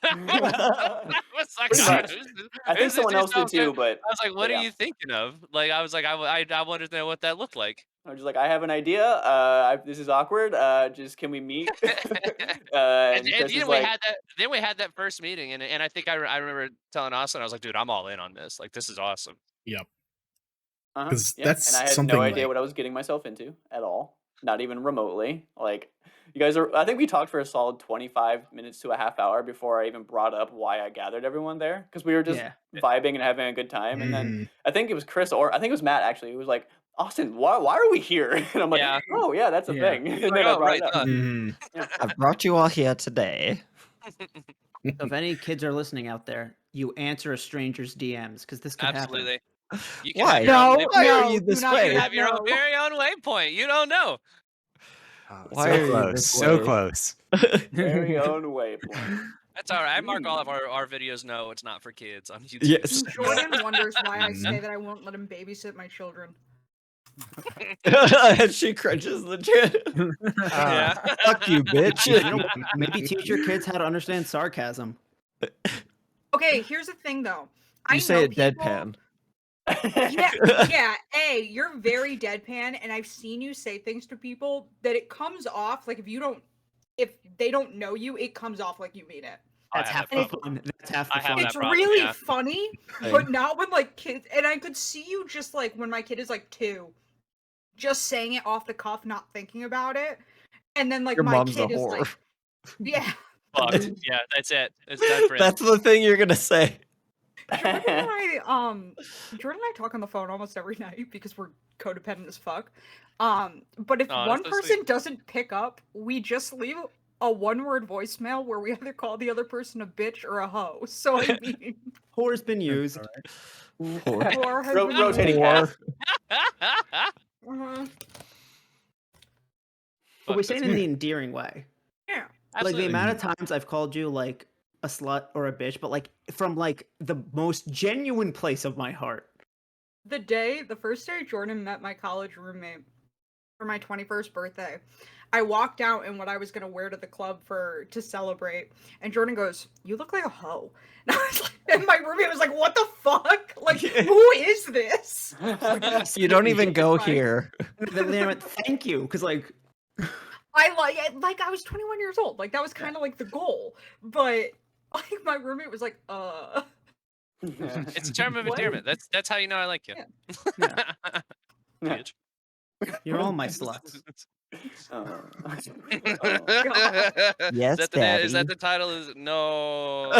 I was like, pretty much. I think someone else did too, but I was like, what are you thinking of? Like, I was like, I wanted to know what that looked like. I was just like, I have an idea. This is awkward. Just can we meet? and then we had that first meeting, and I think I remember telling Austin, I was like, dude, I'm all in on this. Like, this is awesome. Yep. Because that's and I had no idea what I was getting myself into at all, not even remotely. Like, you guys are. I think we talked for a solid 25 minutes to a half hour before I even brought up why I gathered everyone there, because we were just vibing and having a good time. And then I think it was Chris, or I think it was Matt actually. He was like, Austin, why are we here? And I'm like, oh yeah, that's a thing. And then I brought it up. I've brought you all here today. So if any kids are listening out there, you answer a stranger's DMs, because this could happen. Why? Why are you this way? You have your own very own waypoint. You don't know. Why are you close? So close. Very own waypoint. That's all right. I mark all of our videos. No, it's not for kids on YouTube. Yes. Jordan wonders why I say that I won't let him babysit my children. She crunches the chin. Fuck you, bitch. Maybe teach your kids how to understand sarcasm. Okay, here's the thing though. You say it deadpan. Yeah. You're very deadpan, and I've seen you say things to people that it comes off like if they don't know you, it comes off like you mean it. That's half the fun. That's half the fun. It's really funny, but not when like kids. And I could see you just like when my kid is like 2, just saying it off the cuff, not thinking about it, and then like your my mom's kid a is whore. like, yeah. Fucked. Yeah, that's it. It's done for him. That's the thing you're gonna say. Jordan and I talk on the phone almost every night because we're codependent as fuck. But if one person doesn't pick up, we just leave a 1-word voicemail where we either call the other person a bitch or a hoe. So I mean, whore's been used. Whore has been rotating half. But we say it in the endearing way. Yeah. Absolutely. Like the amount of times I've called you like a slut or a bitch, but like from like the most genuine place of my heart. The first day Jordan met my college roommate for my 21st birthday, I walked out in what I was gonna wear to the club to celebrate, and Jordan goes, "You look like a hoe." And I was like, and my roommate was like, "What the fuck? Like, who is this?" You don't even go here. Then they went, "Thank you," because like. I was 21 years old. Like that was kind of like the goal, but like my roommate was like, It's a term of endearment. That's how you know I like you. Yeah. You're all my sluts. Yes, Daddy. Is that the title? No.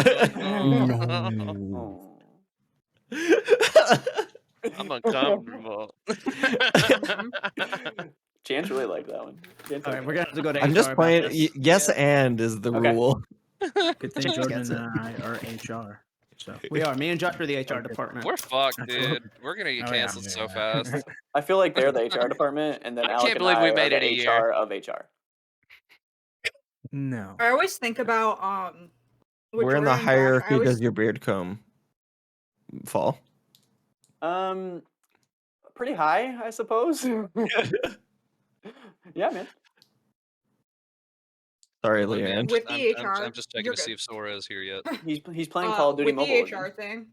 I'm uncomfortable. Chance really liked that one. All right, we're gonna have to go to. I'm HR just playing. Yes, yeah. and is the rule. Good thing Jordan and I are HR. So we are. Me and Josh are the HR department. We're fucked, dude. We're gonna get canceled so fast. I feel like they're the HR department, and then Alec can't believe we made it a year of HR. No. I always think about Where in the hierarchy does your beard comb fall? Pretty high, I suppose. Yeah, man. Sorry, Leanne. With the HR, I'm just checking to see if Sora is here yet. He's playing Call of Duty Mobile. With the HR thing,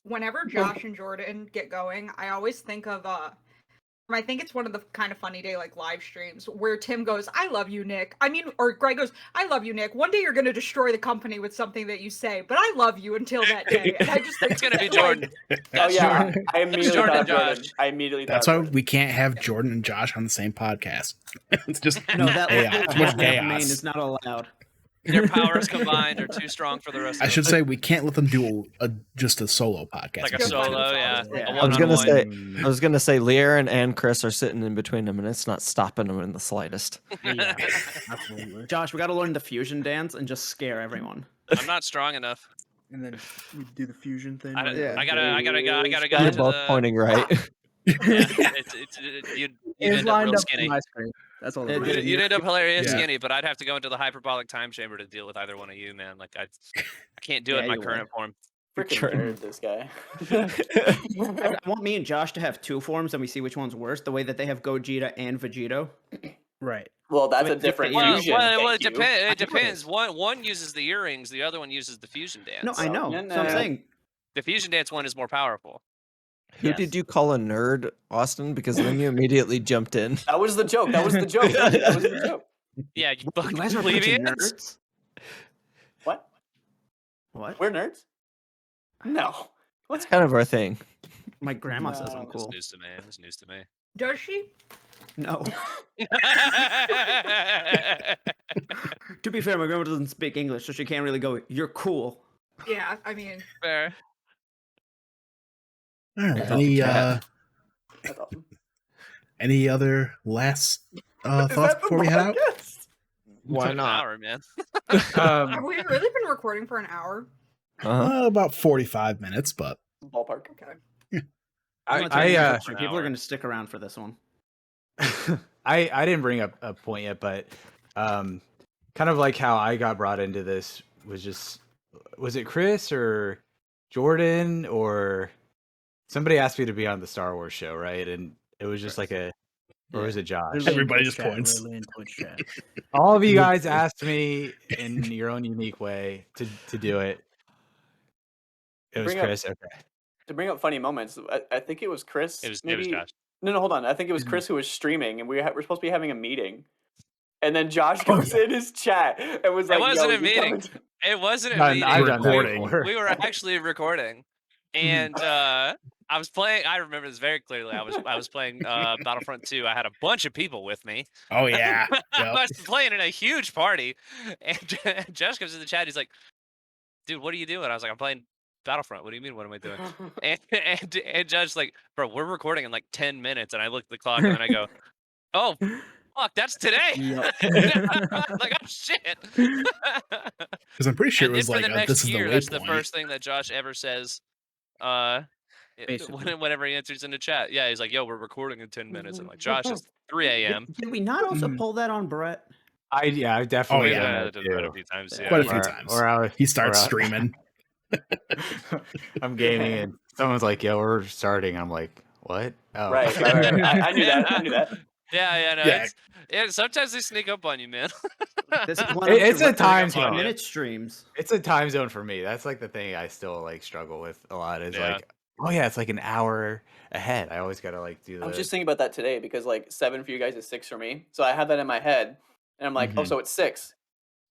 whenever Josh and Jordan get going, I always think of I think it's one of the kind of funny day like live streams where Tim goes, "I love you, Nick." I mean, or Greg goes, "I love you, Nick. One day you're gonna destroy the company with something that you say, but I love you until that day." And I just think it's gonna be Jordan. Oh yeah, I immediately thought Jordan. I immediately thought. That's why we can't have Jordan and Josh on the same podcast. It's just no, that chaos. Is not allowed. Their powers combined are too strong for the rest of us. I should say we can't let them do just a solo podcast. Like a solo, yeah. I was gonna say Leanne and Chris are sitting in between them, and it's not stopping them in the slightest. Yeah, absolutely. Josh, we got to learn the fusion dance and just scare everyone. I'm not strong enough. And then we do the fusion thing. I gotta go. You're both pointing right. You'd It's end up lined real up skinny. on my screen. That's all. You'd end up hilarious Yeah. skinny, but I'd have to go into the hyperbolic time chamber to deal with either one of you, man. Like I can't do it in my you would. current form. Freaking nerd, this guy. I want me and Josh to have two forms, and we see which one's worse. The way that they have Gogeta and Vegito. Right. Well, that's I a mean, different well, fusion. It thank you. depends. I It know it depends. is. One uses the earrings, the other one uses the fusion dance. No, I know. No, So I'm no. saying The fusion dance one is more powerful. Who Yes. did you call a nerd, Austin? Because then you immediately jumped in. That was the joke. That was the joke. That was the joke. Yeah, you you fucking guys are a bunch of plebeians. nerds. What? What? We're nerds? No. That's kind of our thing. My grandma says No. I'm It's cool. news to me. It's news to me. Does she? No. To be fair, my grandma doesn't speak English, so she can't really go, "You're cool." Yeah, I mean, Fair. All right. Oh, That's awesome. Any other last thoughts that the before we head out? podcast? Why An not? hour, man. have we really been recording for an hour? About 45 minutes, but Ballpark. Okay. People are going to stick around for this one. I didn't bring up a point yet, but kind of like how I got brought into this was it Chris or Jordan or somebody asked me to be on the Star Wars show, right? And it was just like or was it Josh? Literally in Everybody Twitch just chat, points. literally in Twitch chat. All of you guys asked me in your own unique way to do it. It was Bring up- Chris. Okay. To bring up funny moments, I think it was Chris. It was maybe. Josh. No, hold on. I think it was Chris who was streaming, and we're supposed to be having a meeting. And then Josh goes in his chat and was like, It wasn't "Yo, a you meeting. coming to-" It wasn't a Done- meeting. I've done that Recording. before. We were actually recording, and I was playing. I remember this very clearly. I was playing Battlefront 2. I had a bunch of people with me. oh yeah. I Yep. was playing in a huge party, and Josh comes in the chat. He's like, "Dude, what are you doing?" I was like, "I'm playing Battlefront. What do you mean? What am I doing?" And Josh's like, "Bro, we're recording in like 10 minutes." And I look at the clock and then I go, "Oh, fuck, that's today." Yup. Like, oh shit. Because I'm pretty sure And it was then for like the next this is year, the that's the waypoint. first thing that Josh ever says. Basically. Whenever he enters in the chat, yeah, he's like, "Yo, we're recording in 10 minutes." And like, Josh, it's 3 a.m. Did we not also pull that on Brett? I definitely Oh, yeah. done Yeah, that done that a too. few times. Yeah. Yeah. Quite a few times. He starts streaming. I'm gaming and someone's like, "Yo, we're starting." I'm like, "What?" Oh, Right. I knew that. I knew that. Yeah, no, Yeah. sometimes they sneak up on you, man. This is one It's a time zone. zone. minute streams. It's a time zone for me. That's like the thing I still like struggle with a lot. Is Yeah. like, oh yeah, it's like an hour ahead. I always gotta like do the. I was just thinking about that today because like 7 for you guys is 6 for me. So I have that in my head, and I'm like, oh, Mhm. so it's 6. Does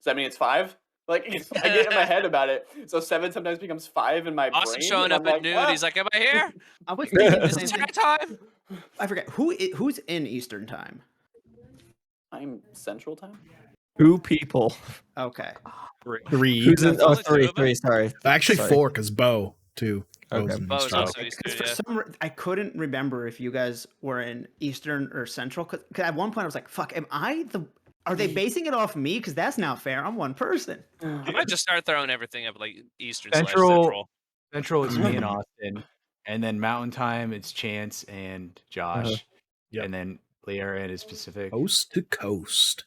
that mean it's 5? Like I get in my head about it. So 7 sometimes becomes 5 in my Austin brain. showing and up I'm at like, noon. "Ah." He's like, "Am I here? I was thinking the Is same it thing. chat time?" I forget who's in Eastern time. I'm Central Time. 2 people. Okay. 3. Who's in? Oh, only two of 3. them? Sorry. Actually Sorry. 4 because Bo too. Okay. Bo's in Bo is Eastern. also Eastern, Because for yeah. some I couldn't remember if you guys were in Eastern or Central. Because at one point I was like, "Fuck, Are they basing it off me? Because that's not fair. I'm one person." I might just start throwing everything up like Eastern Central. / Central. Central is me and Austin, and then Mountain Time it's Chance and Josh, Yep. and then Leora is Pacific. Coast to coast.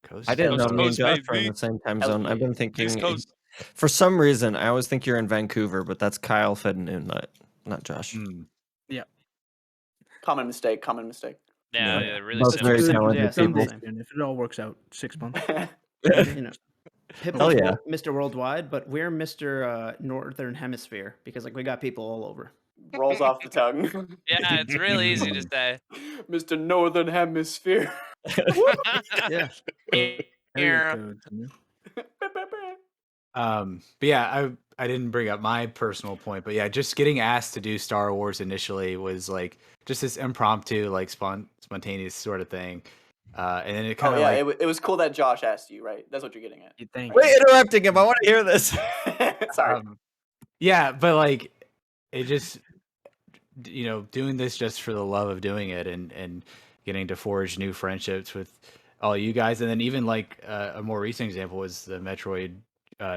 Coast. I didn't know Coast to me and coast, Josh were in baby. the same time Hell zone. I've been yeah. thinking, East Coast. for some reason, I always think you're in Vancouver, but that's Kyle Fednoon, not Josh. Hmm. Common mistake. Common mistake. Yeah, Yeah. yeah, really Both similar. very Good, talented yeah, some people. of the And if it all works out, 6 months. You know, Pip Hell is yeah. Mr. Worldwide, but we're Mr. Northern Hemisphere because like we got people all over. Rolls off the tongue. Yeah, it's really easy to say. Mr. Northern Hemisphere. Yeah. Here. Good, you know? But yeah, I didn't bring up my personal point, but yeah, just getting asked to do Star Wars initially was like just this impromptu, like spontaneous sort of thing. And then it kind Oh of yeah, like it was cool that Josh asked you, right? That's what you're getting at. You think? Wait, interrupting him. I want to hear this. Sorry. yeah, but like it just doing this just for the love of doing it and getting to forge new friendships with all you guys, and then even like a more recent example was the Metroid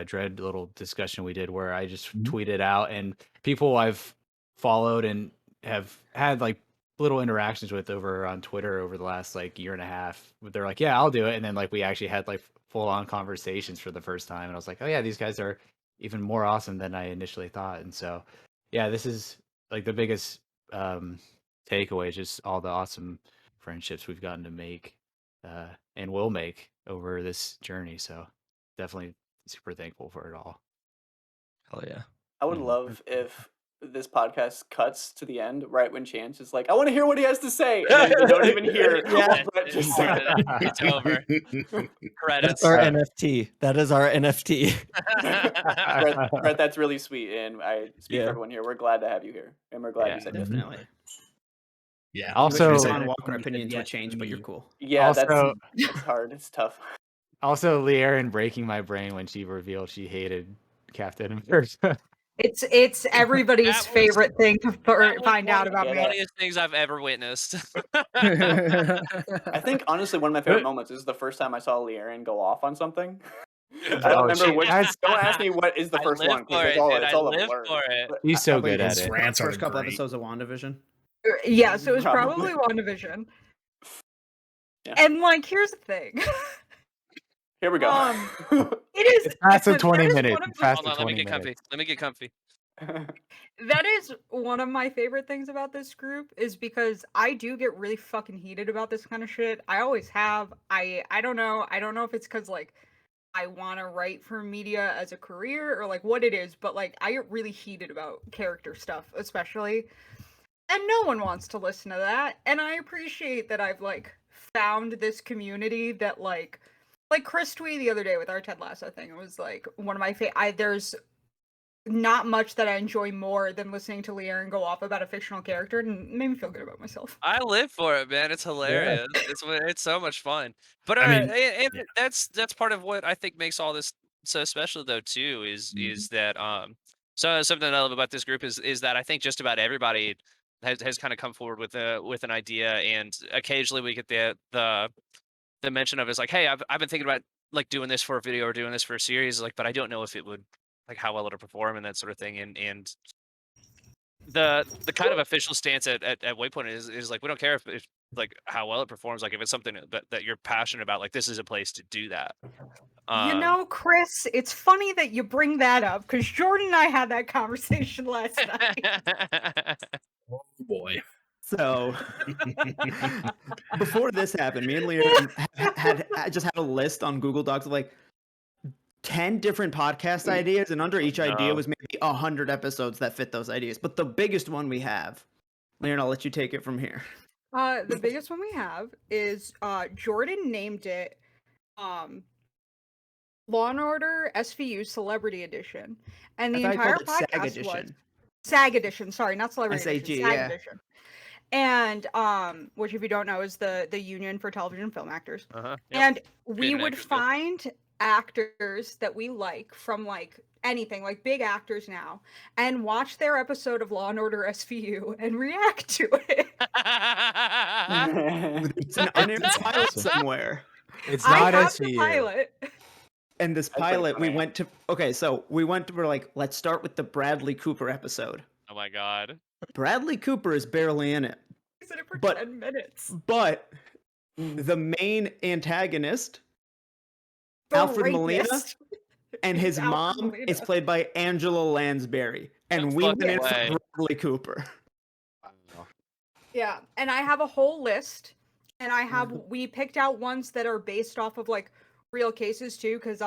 Dread little discussion we did where I just tweeted out, and people I've followed and have had like little interactions with over on Twitter over the last like year and a half. They're like, yeah, I'll do it. And then like we actually had like full on conversations for the first time. And I was like, oh yeah, these guys are even more awesome than I initially thought. And so, yeah, this is like the biggest takeaway is just all the awesome friendships we've gotten to make and will make over this journey. So definitely super thankful for it all. Hell yeah. I would love if this podcast cuts to the end right when Chance is like, I want to hear what he has to say. And then you don't even hear what Brett just said. It's over. Credits. That's our NFT. That is our NFT. Brett, that's really sweet. And I speak for everyone here. We're glad to have you here. And we're glad you said definitely. Yeah. Also, John Walker opinions would change, but you're cool. Yeah, also, that's hard. It's tough. Also, Leerin breaking my brain when she revealed she hated Captain America. It's everybody's favorite thing to find out about me. me. One of the funniest things I've ever witnessed. I think honestly one of my favorite moments is the first time I saw Leerin go off on something. I don't remember which. Don't ask me what is the first one because it's all a blur. He's so good at it. First couple episodes of WandaVision. Yeah, so it was probably WandaVision. Yeah. And like, here's the thing. Here we go. It is. It's past the 20 minutes. Hold on, let me get comfy. Let me get comfy. That is one of my favorite things about this group is because I do get really fucking heated about this kind of shit. I always have. I don't know. I don't know if it's because like I want to write for media as a career or like what it is, but like I get really heated about character stuff, especially. And no one wants to listen to that. And I appreciate that I've like found this community that like Chris tweeted the other day with our Ted Lasso thing. It was like one of my there's not much that I enjoy more than listening to Leerin go off about a fictional character and made me feel good about myself. I live for it, man. It's hilarious. Yeah. It's so much fun. But and that's part of what I think makes all this so special though too is that so something I love about this group is that I think just about everybody has kind of come forward with an idea, and occasionally we get the mention of it's like, hey, I've been thinking about like doing this for a video or doing this for a series, like, but I don't know if it would like how well it'll perform and that sort of thing. And the kind of official stance at Waypoint is like we don't care if like how well it performs, like if it's something that you're passionate about, like this is a place to do that. You know, Chris, it's funny that you bring that up because Jordan and I had that conversation last night. Oh boy. So before this happened, me and Leerin had just had a list on Google Docs of like 10 different podcast ideas, and under each idea was maybe 100 episodes that fit those ideas. But the biggest one we have, Leerin, I'll let you take it from here. The biggest one we have is Jordan named it Law and Order SVU Celebrity Edition, and the entire podcast was SAG Edition. Sorry, not Celebrity Edition. SAG Edition. And which, if you don't know, is the Union for Television Film Actors. Yep. And we would find actors that we like from like anything, like big actors now, and watch their episode of Law and Order SVU and react to it. It's an unaired pilot somewhere. It's not I have SVU. the pilot. And this pilot, we're like, let's start with the Bradley Cooper episode. Oh my god. Bradley Cooper is barely in it. He's in it for 10 minutes. But the main antagonist, Alfred Molina, and his mom is played by Angela Lansbury. And we went in for Bradley Cooper. Yeah, and I have a whole list, and we picked out ones that are based off of like real cases too, because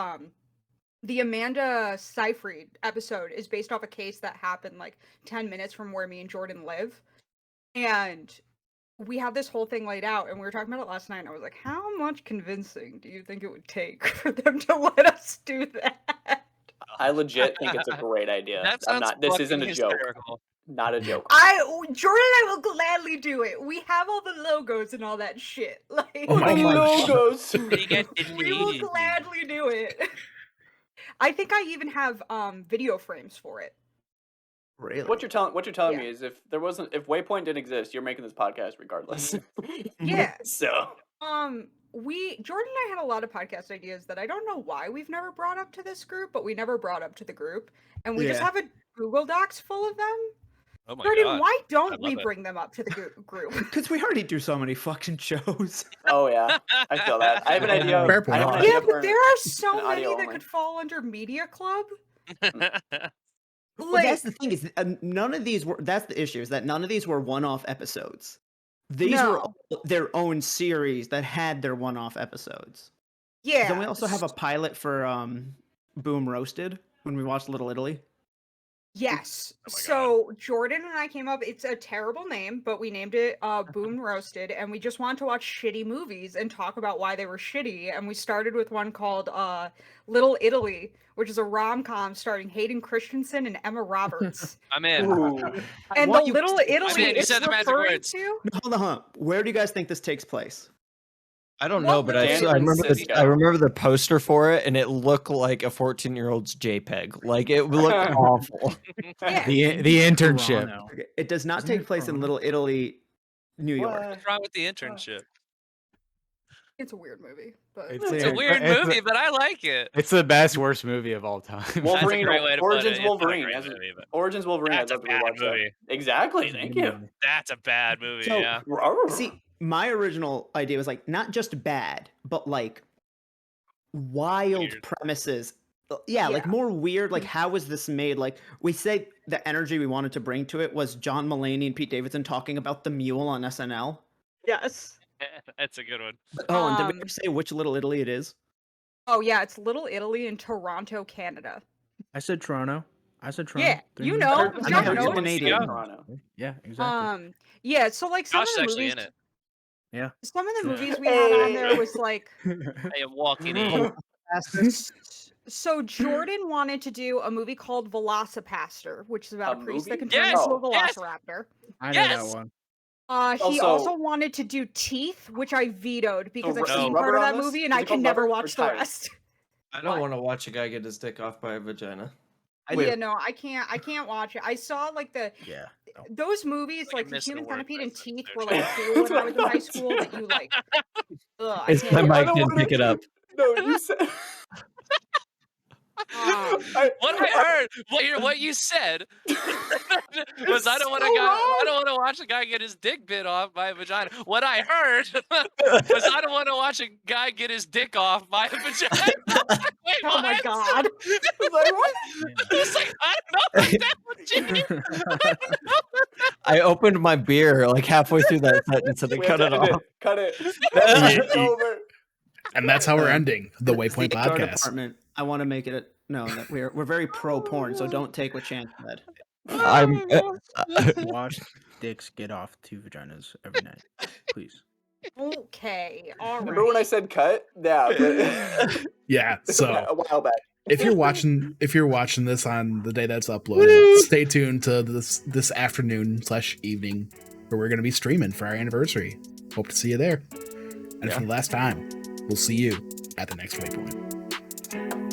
the Amanda Seyfried episode is based off a case that happened like 10 minutes from where me and Jordan live. And we have this whole thing laid out, and we were talking about it last night, and I was like, how much convincing do you think it would take for them to let us do that? I legit think it's a great idea. This isn't a joke. Not a joke. Jordan and I will gladly do it. We have all the logos and all that shit. Like, logos. We will gladly do it. I think I even have video frames for it. Really? What you're telling me is if Waypoint didn't exist, you're making this podcast regardless. Yeah. So Jordan and I had a lot of podcast ideas that I don't know why we've never brought up to this group, but we never brought up to the group. And we just have a Google Docs full of them. Oh my Jordan, god. why don't we love it. bring them up to the group? Because we already do so many fucking shows. Oh yeah, I feel that. I have an idea. Fair point. I have an Yeah, idea but for there are so an many audio that only. could fall under Media Club. Well, that's the thing is none of these were. That's the issue is that none of these were one-off episodes. These were No. all their own series that had their one-off episodes. Yeah. Then we also have a pilot for Boom Roasted when we watched Little Italy. Yes. Oh my So Jordan and I came up. It's a terrible name, but we named it Boom Roasted, and we just wanted to watch shitty movies and talk about why they were shitty. And we started with one called Little Italy, which is a rom-com starring Hayden Christensen and Emma Roberts. I'm in. Ooh. And the Little Italy you it's said the magic referring words. to. Hold on. Where do you guys think this takes place? I don't What know, but Danny I remember Francisco. I remember the poster for it, and it looked like a 14-year-old's JPEG. Like it looked awful. Yeah. The internship. Toronto. Okay, it does not Isn't take it place in Toronto? Little Italy, New York. What? What's wrong with the internship? It's a weird movie, but It's a weird movie, but I like it. It's the best worst movie of all time. Wolverine, great way to put Origins it. It's not a Wolverine. great As a- movie, but- Origins Wolverine. That's I'd a love to bad rewatch that. movie. Exactly. Thank you. That's a bad movie. So- Yeah. See, my original idea was like not just bad, but like wild Weird. premises. Yeah, like Yeah. more weird. Like, how was this made? Like, we say the energy we wanted to bring to it was John Mulaney and Pete Davidson talking about the mule on SNL. yes. That's a good one. Oh, and did we Um, ever say which Little Italy it is? Oh yeah, it's Little Italy in Toronto, Canada. I said Toronto. I said Toronto. Yeah, Three you minutes know, ago. I John know you're knows. Canadian. Toronto. Yeah, exactly. Yeah, so like some Josh of is the actually movies, in it. Yeah. some of the movies we had on there was like. I am walking in. So Jordan wanted to do a movie called Velocipaster, which is about A a priest that movie? can turn Yes! into a Yes! velociraptor. I know Yes! that one. He Also- also wanted to do Teeth, which I vetoed because I've ru- seen rubber part of on that this? movie and Is I it can called never rubber or watch the tire? rest. I What? don't want to watch a guy get his dick off by a vagina. Yeah, no, I can't watch it. I saw like Yeah. those movies, Like, I like the missed the Human word Centipede and for a Teeth, second were there. like cool when I was in high school. That you like. Ugh, I It's can't my watch mic I don't didn't wanna- pick it up. No, you said. What I heard, what you said, was I don't want to so go. I wrong. don't want to watch a guy get his dick bit off by a vagina. What I heard was I don't want to watch a guy get his dick off by a vagina. Wait, Oh my what? god. Like, what? It's like, I don't know what that would mean. I opened my beer like halfway through that sentence and We it have cut to it end off. Cut it. Yeah. It's over. And that's how we're ending the It's Waypoint HR Podcast. department. I want to make it known that we're very pro porn, so don't take what Chance said. I'm Watch dicks get off two vaginas every night, please. Okay. All Remember when I right. said cut? Yeah. But Yeah, so a while back. if you're watching this on the day that's uploaded, stay tuned to this afternoon/evening where we're gonna be streaming for our anniversary. Hope to see you there. And for the last time, we'll see you at the next Waypoint.